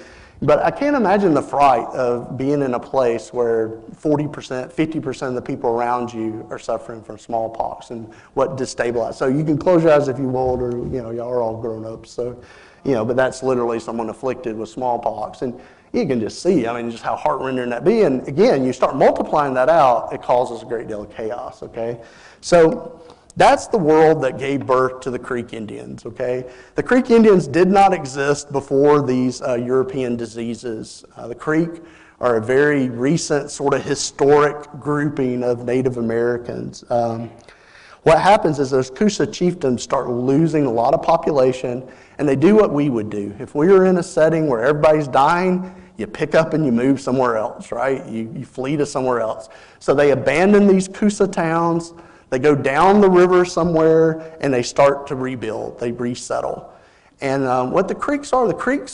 But I can't imagine the fright of being in a place where 40%, 50% of the people around you are suffering from smallpox and what destabilized. So you can close your eyes if you want, or, y'all are all grown up. So, but that's literally someone afflicted with smallpox. And you can just see, just how heart-rending that be. And again, you start multiplying that out, it causes a great deal of chaos, okay? So that's the world that gave birth to the Creek Indians, okay? The Creek Indians did not exist before these European diseases. The Creek are a very recent sort of historic grouping of Native Americans. What happens is those Coosa chieftains start losing a lot of population, and they do what we would do. If we were in a setting where everybody's dying, you pick up and you move somewhere else, right? You flee to somewhere else. So they abandon these Coosa towns. They go down the river somewhere, and they start to rebuild. They resettle. And what the Creeks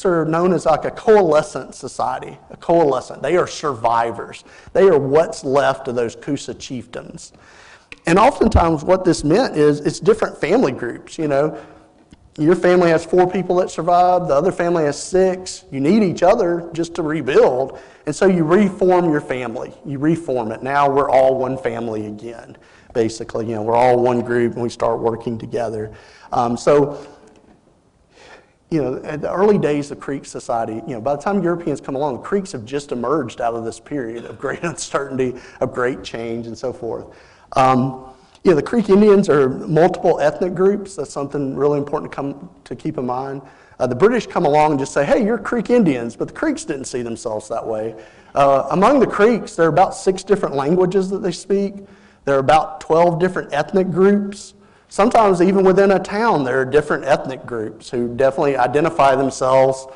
are known as like a coalescent society, a coalescent. They are survivors. They are what's left of those Coosa chieftains. And oftentimes what this meant is it's different family groups, Your family has 4 people that survive. The other family has 6. You need each other just to rebuild. And so you reform your family. You reform it. Now we're all one family again. Basically, we're all one group and we start working together. So at the early days of Creek society, by the time Europeans come along, the Creeks have just emerged out of this period of great uncertainty, of great change, and so forth. The Creek Indians are multiple ethnic groups. That's something really important to keep in mind. The British come along and just say, hey, you're Creek Indians, but the Creeks didn't see themselves that way. Among the Creeks, there are about 6 different languages that they speak. There are about 12 different ethnic groups. Sometimes even within a town, there are different ethnic groups who definitely identify themselves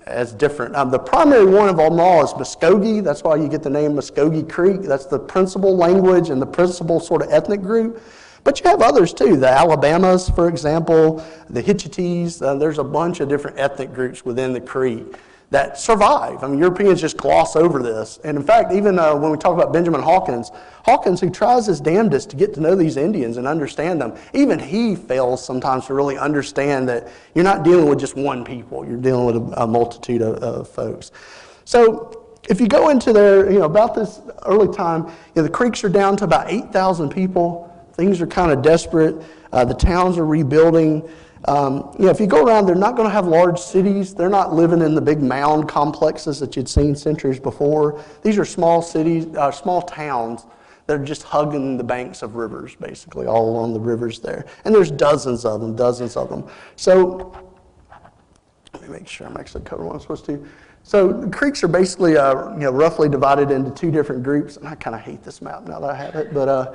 as different. The primary one of them all is Muskogee. That's why you get the name Muskogee Creek. That's the principal language and the principal sort of ethnic group. But you have others too, the Alabamas, for example, the Hitchites. There's a bunch of different ethnic groups within the Creek that survive. I mean, Europeans just gloss over this. And in fact, even when we talk about Benjamin Hawkins, who tries his damnedest to get to know these Indians and understand them, even he fails sometimes to really understand that you're not dealing with just one people, you're dealing with a multitude of folks. So if you go into there, about this early time, the Creeks are down to about 8,000 people. Things are kind of desperate. The towns are rebuilding. If you go around, they're not going to have large cities. They're not living in the big mound complexes that you'd seen centuries before. These are small cities, small towns that are just hugging the banks of rivers, basically, all along the rivers there. And there's dozens of them. So let me make sure I'm actually covering what I'm supposed to. So the Creeks are basically, roughly divided into 2 different groups. And I kind of hate this map now that I have it, but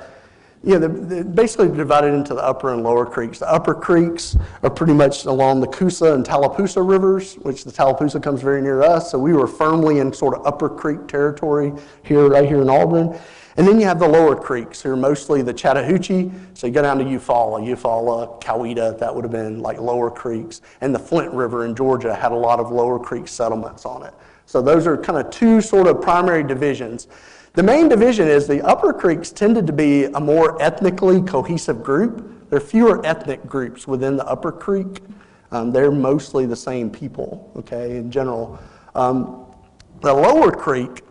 they're basically divided into the upper and lower creeks. The upper creeks are pretty much along the Coosa and Tallapoosa rivers, which the Tallapoosa comes very near us. So we were firmly in sort of upper creek territory right here in Auburn. And then you have the lower creeks, who are mostly the Chattahoochee. So you go down to Eufaula, Coweta, that would have been like lower creeks. And the Flint River in Georgia had a lot of lower creek settlements on it. So those are kind of 2 sort of primary divisions. The main division is the upper creeks tended to be a more ethnically cohesive group. There are fewer ethnic groups within the upper creek. They're mostly the same people, okay, in general. The lower creek,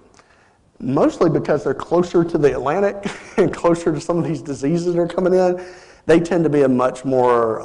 mostly because they're closer to the Atlantic and closer to some of these diseases that are coming in, they tend to be a much more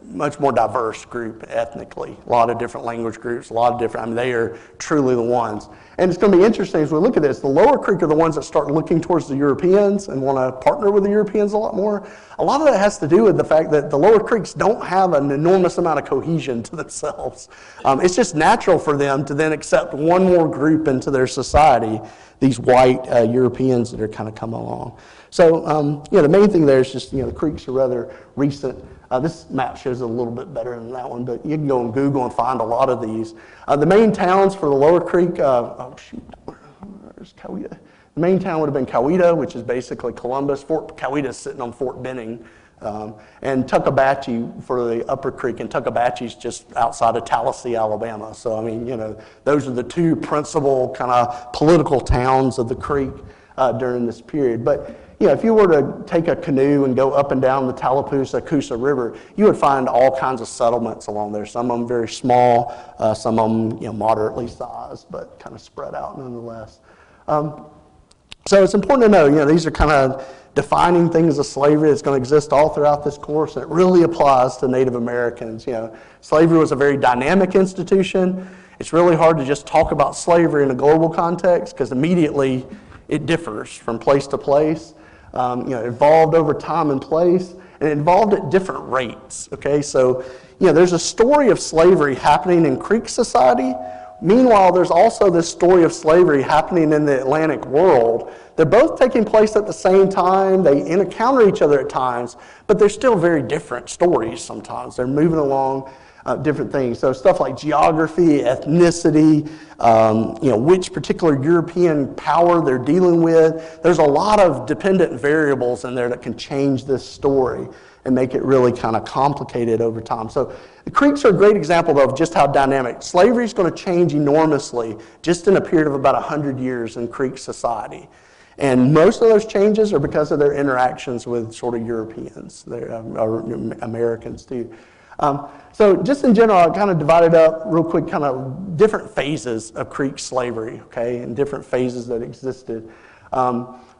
much more diverse group ethnically. A lot of different language groups, they are truly the ones. And it's going to be interesting as we look at this. The lower creek are the ones that start looking towards the Europeans and want to partner with the Europeans a lot more. A lot of that has to do with the fact that the lower creeks don't have an enormous amount of cohesion to themselves. It's just natural for them to then accept one more group into their society, these white Europeans that are kind of coming along. So, the main thing there is just, the creeks are rather recent. This map shows it a little bit better than that one, but you can go on Google and find a lot of these. The main towns for the lower creek, where's Coweta? The main town would have been Coweta, which is basically Columbus. Fort Coweta is sitting on Fort Benning. And Tuckabashie for the upper creek, and Tuckabashie's just outside of Tallahassee, Alabama. So, those are the 2 principal kind of political towns of the creek during this period. But if you were to take a canoe and go up and down the Tallapoosa-Coosa River, you would find all kinds of settlements along there. Some of them very small, some of them moderately sized, but kind of spread out nonetheless. So it's important to know, these are kind of defining things of slavery that's going to exist all throughout this course, and it really applies to Native Americans. Slavery was a very dynamic institution. It's really hard to just talk about slavery in a global context because immediately it differs from place to place. It evolved over time and place, and it evolved at different rates. Okay, so there's a story of slavery happening in Creek society. Meanwhile, there's also this story of slavery happening in the Atlantic world. They're both taking place at the same time. They encounter each other at times, but they're still very different stories sometimes. They're moving along different things. So stuff like geography, ethnicity, which particular European power they're dealing with. There's a lot of dependent variables in there that can change this story and make it really kind of complicated over time. So the Creeks are a great example of just how dynamic. Slavery is going to change enormously just in a period of about 100 years in Creek society. And most of those changes are because of their interactions with sort of Europeans, or Americans too. So just in general, I kind of divided up real quick kind of different phases of Creek slavery, okay, and different phases that existed.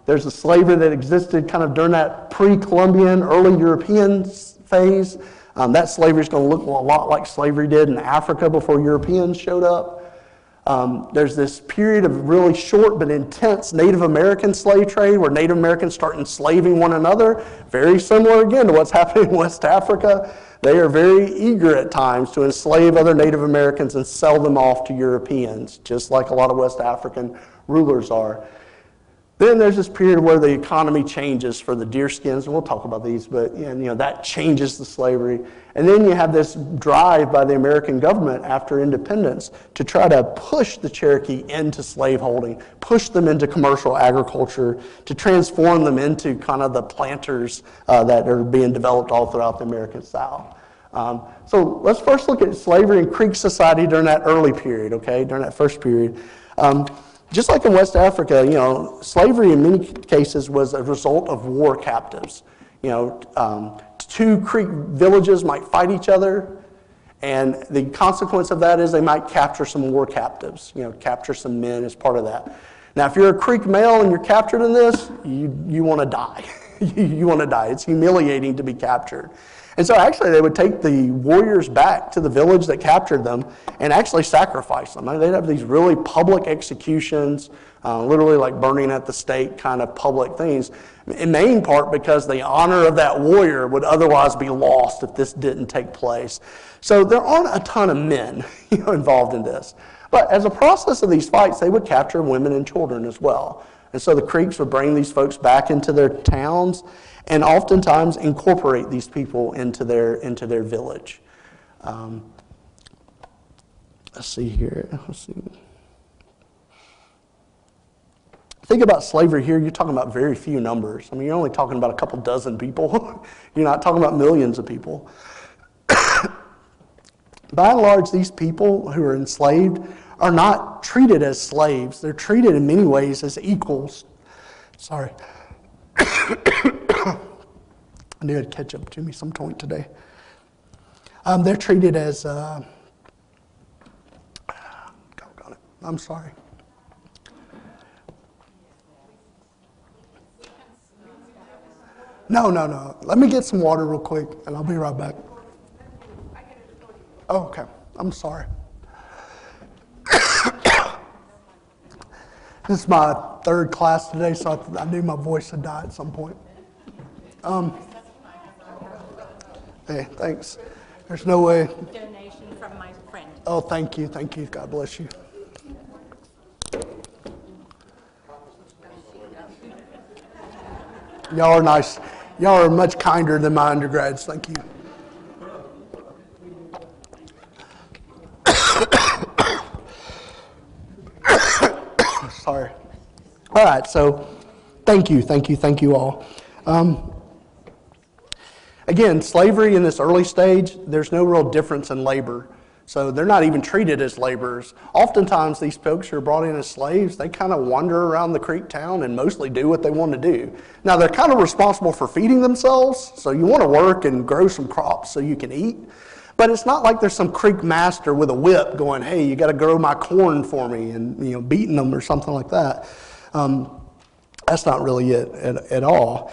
There's a slavery that existed kind of during that pre-Columbian, early European phase. That slavery is going to look a lot like slavery did in Africa before Europeans showed up. There's this period of really short but intense Native American slave trade where Native Americans start enslaving one another. Very similar again to what's happening in West Africa. They are very eager at times to enslave other Native Americans and sell them off to Europeans, just like a lot of West African rulers are. Then there's this period where the economy changes for the deerskins, and we'll talk about these, but that changes the slavery. And then you have this drive by the American government after independence to try to push the Cherokee into slaveholding, push them into commercial agriculture, to transform them into kind of the planters that are being developed all throughout the American South. So let's first look at slavery in Creek society during that early period, okay, during that first period. Just like in West Africa, slavery in many cases was a result of war captives. Two Creek villages might fight each other, and the consequence of that is they might capture some war captives, capture some men as part of that. Now, if you're a Creek male and you're captured in this, you want to die. You want to die. It's humiliating to be captured. And so actually they would take the warriors back to the village that captured them and actually sacrifice them. They'd have these really public executions, literally like burning at the stake kind of public things, in main part because the honor of that warrior would otherwise be lost if this didn't take place. So there aren't a ton of men involved in this. But as a process of these fights, they would capture women and children as well. And so the Creeks would bring these folks back into their towns and oftentimes incorporate these people into their village. Let's see here. Think about slavery here. You're talking about very few numbers. You're only talking about a couple dozen people. You're not talking about millions of people. By and large, these people who are enslaved are not treated as slaves. They're treated in many ways as equals. Sorry. I knew it'd catch up to me some point today. They're treated as, doggone it, I'm sorry. No. Let me get some water real quick, and I'll be right back. Oh, okay. I'm sorry. This is my third class today, so I knew my voice would die at some point. Hey, thanks. There's no way. Donation from my friend. Oh, thank you. God bless you. Y'all are nice. Y'all are much kinder than my undergrads. Thank you. Sorry. All right, so thank you all. Again, slavery in this early stage, there's no real difference in labor. So they're not even treated as laborers. Oftentimes, these folks who are brought in as slaves, they kind of wander around the Creek town and mostly do what they want to do. Now, they're kind of responsible for feeding themselves, so you want to work and grow some crops so you can eat. But it's not like there's some Creek master with a whip going, hey, you got to grow my corn for me, and beating them or something like that. That's not really it at all.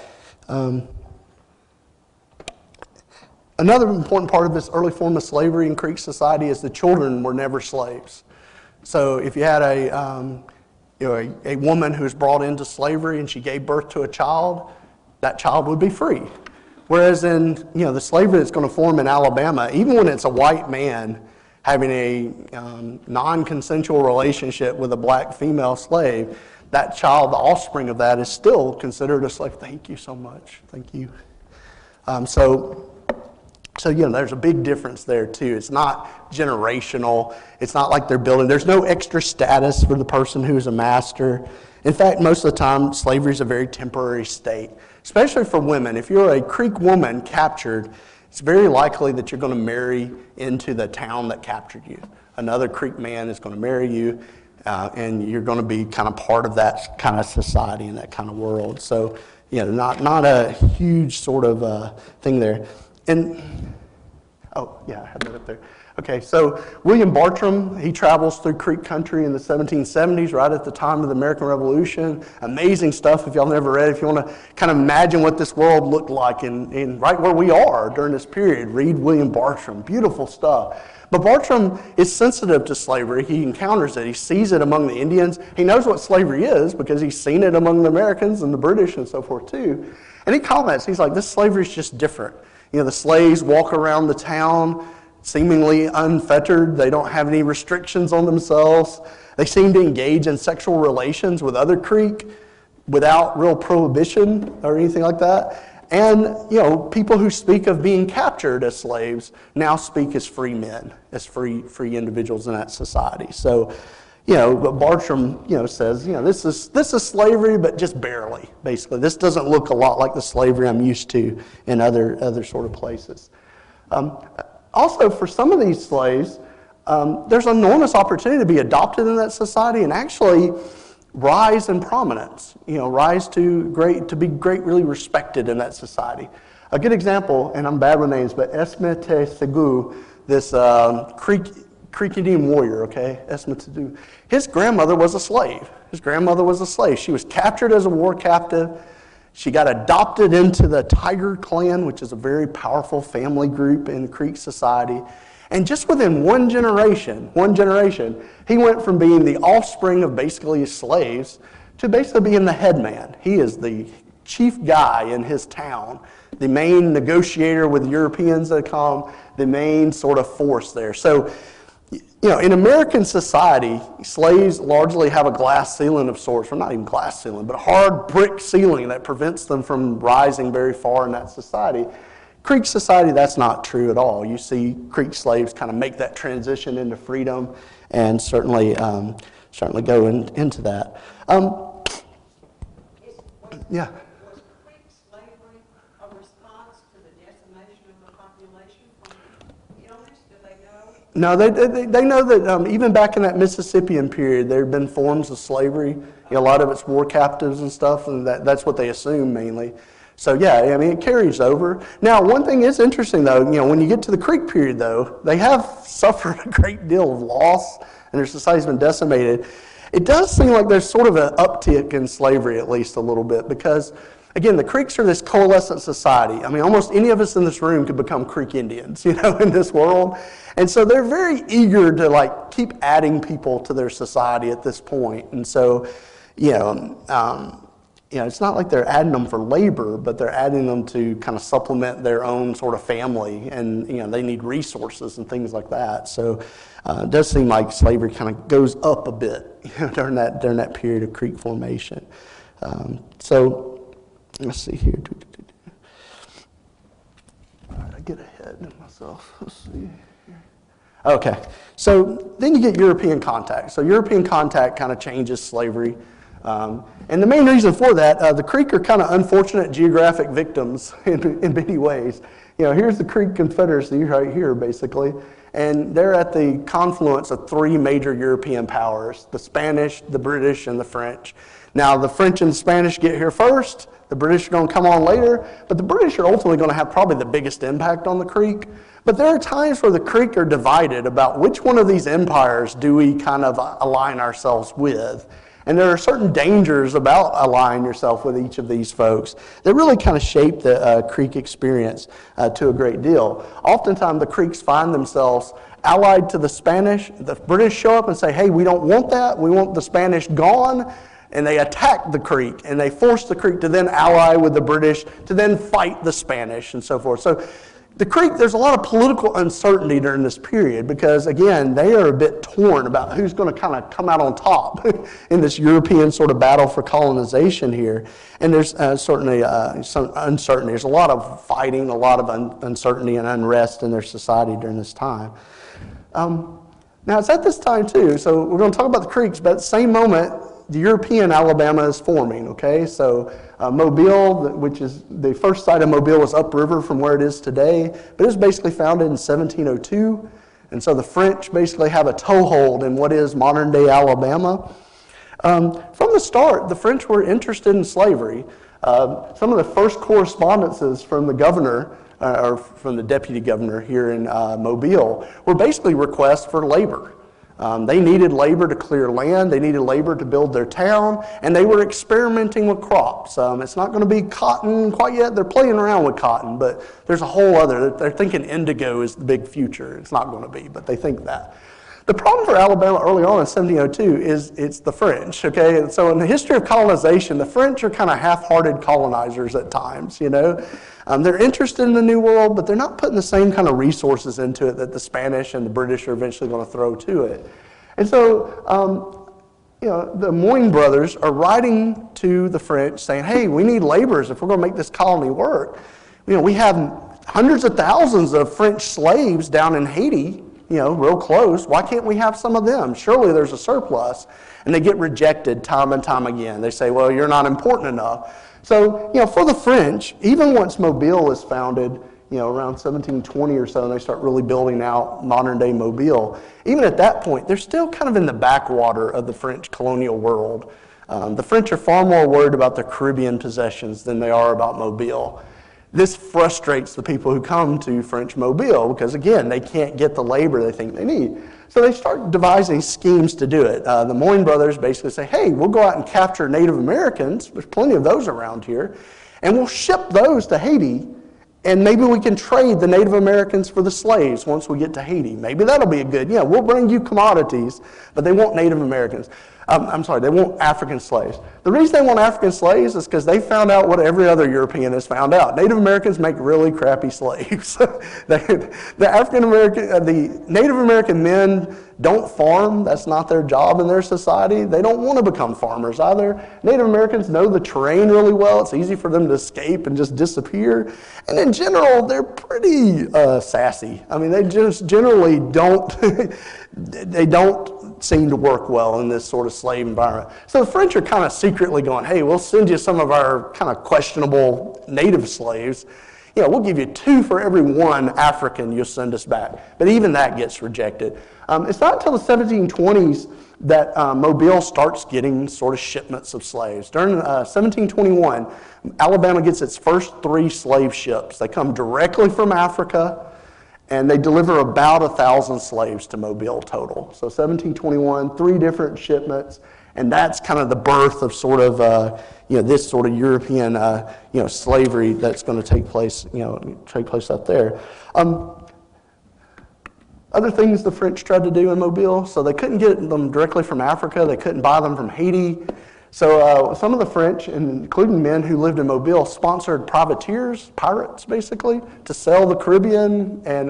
Another important part of this early form of slavery in Creek society is the children were never slaves. So if you had a woman who was brought into slavery and she gave birth to a child, that child would be free. Whereas in the slavery that's going to form in Alabama, even when it's a white man having a non-consensual relationship with a black female slave, that child, the offspring of that, is still considered a slave. Thank you so much. Thank you. So there's a big difference there too. It's not generational. It's not like they're building. There's no extra status for the person who's a master. In fact, most of the time, slavery is a very temporary state, especially for women. If you're a Creek woman captured, it's very likely that you're going to marry into the town that captured you. Another Creek man is going to marry you, and you're going to be kind of part of that kind of society and that kind of world. So, not a huge sort of thing there. And Oh, yeah, I have that up there. Okay, so William Bartram, he travels through Creek country in the 1770s, right at the time of the American Revolution. Amazing stuff if y'all never read. If you want to kind of imagine what this world looked like in right where we are during this period, read William Bartram. Beautiful stuff. But Bartram is sensitive to slavery. He encounters it. He sees it among the Indians. He knows what slavery is because he's seen it among the Americans and the British and so forth too. And he comments, he's like, this slavery is just different. You know, the slaves walk around the town seemingly unfettered. They don't have any restrictions on themselves. They seem to engage in sexual relations with other Creek without real prohibition or anything like that. And, you know, people who speak of being captured as slaves now speak as free men, as free individuals in that society. So, you know, but Bartram, you know, says, you know, this is slavery, but just barely, basically. This doesn't look a lot like the slavery I'm used to in other sort of places. Also, for some of these slaves, there's enormous opportunity to be adopted in that society and actually rise in prominence. You know, rise to be greatly respected in that society. A good example, and I'm bad with names, but Esme Te Segu, this Creek Indian warrior, okay, Esme Te Segu, his grandmother was a slave. She was captured as a war captive. She got adopted into the Tiger clan, which is a very powerful family group in Creek society. And just within one generation, he went from being the offspring of basically his slaves to basically being the head man. He is the chief guy in his town, the main negotiator with Europeans that come, the main sort of force there. So, you know, in American society, slaves largely have a glass ceiling of sorts, or not even glass ceiling, but a hard brick ceiling that prevents them from rising very far in that society. Creek society, that's not true at all. You see Creek slaves kind of make that transition into freedom and certainly go into that. Yeah. Was Creek slavery a response to the decimation of the population from illness? Do they know? No, they know that even back in that Mississippian period, there had been forms of slavery. You know, a lot of it's war captives and stuff, and that's what they assume mainly. So yeah, I mean, it carries over. Now, one thing is interesting though, you know, when you get to the Creek period though, they have suffered a great deal of loss, and their society's been decimated. It does seem like there's sort of an uptick in slavery, at least a little bit, because again, the Creeks are this coalescent society. I mean, almost any of us in this room could become Creek Indians, you know, in this world. And so they're very eager to like keep adding people to their society at this point. And so, you know, it's not like they're adding them for labor, but they're adding them to kind of supplement their own sort of family, and you know they need resources and things like that. So it does seem like slavery kind of goes up a bit, you know, during that period of Creek formation. So let's see here. All right, I get ahead of myself. Let's see. Okay, so then you get European contact. So European contact kind of changes slavery. And the main reason for that, the Creek are kind of unfortunate geographic victims in many ways. You know, here's the Creek Confederacy right here, basically, and they're at the confluence of three major European powers: the Spanish, the British, and the French. Now, the French and the Spanish get here first. The British are going to come on later, but the British are ultimately going to have probably the biggest impact on the Creek. But there are times where the Creek are divided about which one of these empires do we kind of align ourselves with. And there are certain dangers about aligning yourself with each of these folks that really kind of shape the Creek experience to a great deal. Oftentimes the Creeks find themselves allied to the Spanish. The British show up and say, hey, we don't want that. We want the Spanish gone. And they attack the Creek, and they force the Creek to then ally with the British to then fight the Spanish and so forth. So the Creek, there's a lot of political uncertainty during this period because, again, they are a bit torn about who's going to kind of come out on top in this European sort of battle for colonization here. And there's certainly some uncertainty. There's a lot of fighting, a lot of uncertainty and unrest in their society during this time. Now, it's at this time, too, so we're going to talk about the Creeks, but at the same moment, the European Alabama is forming, okay? So Mobile, which is the first site of Mobile, was upriver from where it is today, but it was basically founded in 1702. And so the French basically have a toehold in what is modern-day Alabama. From the start, the French were interested in slavery. Some of the first correspondences from the governor, or from the deputy governor here in Mobile, were basically requests for labor. They needed labor to clear land, they needed labor to build their town, and they were experimenting with crops. It's not going to be cotton quite yet. They're playing around with cotton, but there's a whole other, they're thinking indigo is the big future. It's not going to be, but they think that. The problem for Alabama early on in 1702 is it's the French, okay? And so in the history of colonization, the French are kind of half-hearted colonizers at times, you know? They're interested in the New World, but they're not putting the same kind of resources into it that the Spanish and the British are eventually going to throw to it. And so, you know, the Moyne brothers are writing to the French saying, hey, we need laborers if we're going to make this colony work. You know, we have hundreds of thousands of French slaves down in Haiti, you know, real close. Why can't we have some of them? Surely there's a surplus. And they get rejected time and time again. They say, well, you're not important enough. So, you know, for the French, even once Mobile is founded, you know, around 1720 or so, and they start really building out modern-day Mobile, even at that point, they're still kind of in the backwater of the French colonial world. The French are far more worried about their Caribbean possessions than they are about Mobile. This frustrates the people who come to French Mobile because, again, they can't get the labor they think they need. So they start devising schemes to do it. The Moyne brothers basically say, hey, we'll go out and capture Native Americans. There's plenty of those around here. And we'll ship those to Haiti. And maybe we can trade the Native Americans for the slaves once we get to Haiti. Maybe that'll be a good, yeah, we'll bring you commodities, but they want Native Americans. They want African slaves. The reason they want African slaves is because they found out what every other European has found out. Native Americans make really crappy slaves. The Native American men don't farm. That's not their job in their society. They don't want to become farmers either. Native Americans know the terrain really well. It's easy for them to escape and just disappear. And in general, they're pretty sassy. I mean, they just generally don't, they don't seem to work well in this sort of slave environment. So the French are kind of secretly going, hey, we'll send you some of our kind of questionable native slaves. You know, we'll give you 2 for every 1 African you'll send us back. But even that gets rejected. It's not until the 1720s that Mobile starts getting sort of shipments of slaves. During 1721, Alabama gets its first 3 slave ships. They come directly from Africa, and they deliver about 1,000 slaves to Mobile total. So 1721, 3 different shipments, and that's kind of the birth of sort of this sort of European slavery that's going to take place up there. Other things the French tried to do in Mobile, so they couldn't get them directly from Africa, they couldn't buy them from Haiti. So some of the French, including men who lived in Mobile, sponsored privateers, pirates basically, to sell the Caribbean and,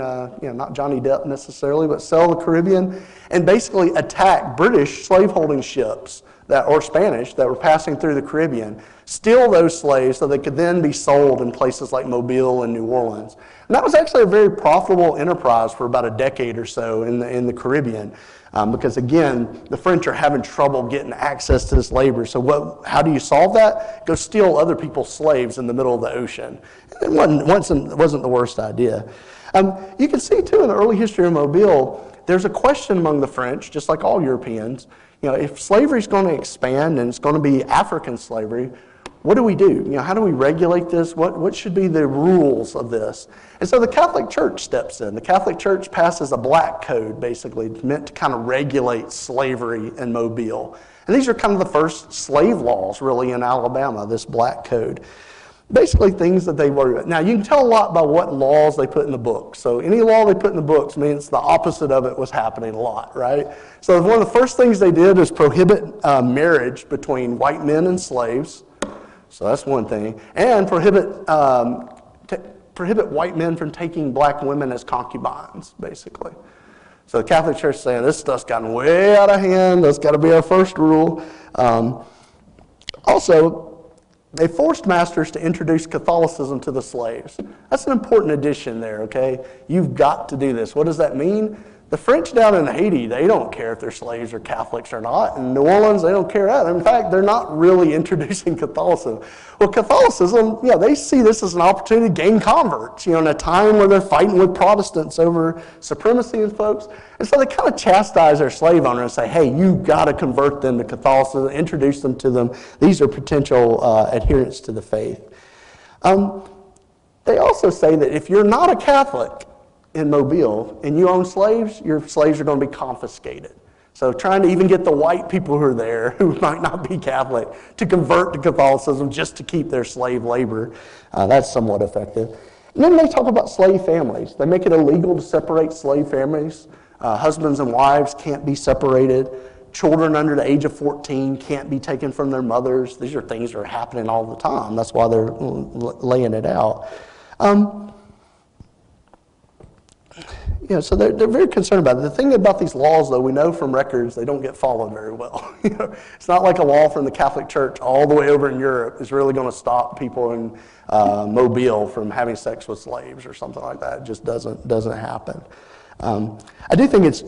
not Johnny Depp necessarily, but sell the Caribbean and basically attack British slaveholding ships or Spanish that were passing through the Caribbean, steal those slaves so they could then be sold in places like Mobile and New Orleans. And that was actually a very profitable enterprise for about a decade or so in the Caribbean. Because again, the French are having trouble getting access to this labor. So how do you solve that? Go steal other people's slaves in the middle of the ocean. It wasn't the worst idea. You can see too in the early history of Mobile, there's a question among the French, just like all Europeans, if slavery is going to expand and it's going to be African slavery, what do we do? How do we regulate this? What should be the rules of this? And so the Catholic Church steps in. The Catholic Church passes a black code, basically, meant to kind of regulate slavery in Mobile. And these are kind of the first slave laws, really, in Alabama, this black code. Basically things that they worry about. Now, you can tell a lot by what laws they put in the books. So any law they put in the books means the opposite of it was happening a lot, right? So one of the first things they did is prohibit marriage between white men and slaves. So that's one thing. And prohibit white men from taking black women as concubines, basically. So the Catholic Church is saying, this stuff's gotten way out of hand. That's got to be our first rule. Also, they forced masters to introduce Catholicism to the slaves. That's an important addition there, okay? You've got to do this. What does that mean? The French down in Haiti, they don't care if their slaves are Catholics or not. In New Orleans, they don't care that. In fact, they're not really introducing Catholicism. Well, Catholicism, they see this as an opportunity to gain converts, in a time where they're fighting with Protestants over supremacy and folks. And so they kind of chastise their slave owner and say, hey, you got to convert them to Catholicism, introduce them to them. These are potential adherents to the faith. They also say that if you're not a Catholic in Mobile and you own slaves, your slaves are going to be confiscated. So trying to even get the white people who are there, who might not be Catholic, to convert to Catholicism just to keep their slave labor, that's somewhat effective. And then they talk about slave families. They make it illegal to separate slave families. Husbands and wives can't be separated. Children under the age of 14 can't be taken from their mothers. These are things that are happening all the time. That's why they're laying it out. So they're very concerned about it. The thing about these laws, though, we know from records they don't get followed very well. It's not like a law from the Catholic Church all the way over in Europe is really going to stop people in Mobile from having sex with slaves or something like that. It just doesn't happen. I do think it's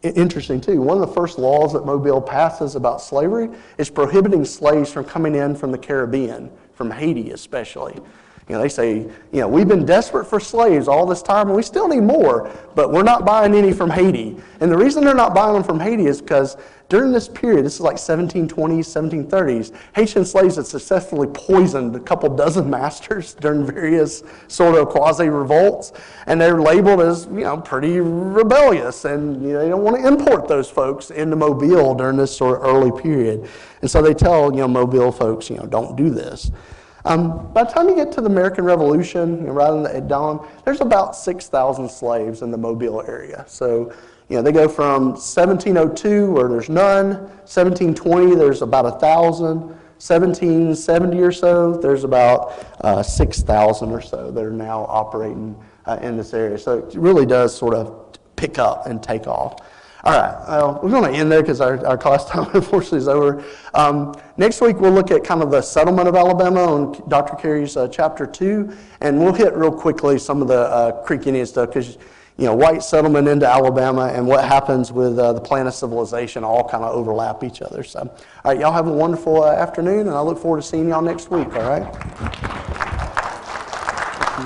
interesting, too. One of the first laws that Mobile passes about slavery is prohibiting slaves from coming in from the Caribbean, from Haiti especially. They say, we've been desperate for slaves all this time, and we still need more, but we're not buying any from Haiti. And the reason they're not buying them from Haiti is because during this period, this is like 1720s, 1730s, Haitian slaves had successfully poisoned a couple dozen masters during various sort of quasi-revolts, and they're labeled as, pretty rebellious, and they don't want to import those folks into Mobile during this sort of early period. And so they tell, Mobile folks, don't do this. By the time you get to the American Revolution, right at dawn, there's about 6,000 slaves in the Mobile area. So, they go from 1702, where there's none, 1720, there's about 1,000, 1770 or so, there's about 6,000 or so that are now operating in this area. So it really does sort of pick up and take off. All right, we're going to end there because our class time, unfortunately, is over. Next week, we'll look at kind of the settlement of Alabama on Dr. Carey's chapter 2, and we'll hit real quickly some of the Creek Indian stuff because, white settlement into Alabama and what happens with the plan of civilization all kind of overlap each other. So, all right, y'all have a wonderful afternoon, and I look forward to seeing y'all next week, all right?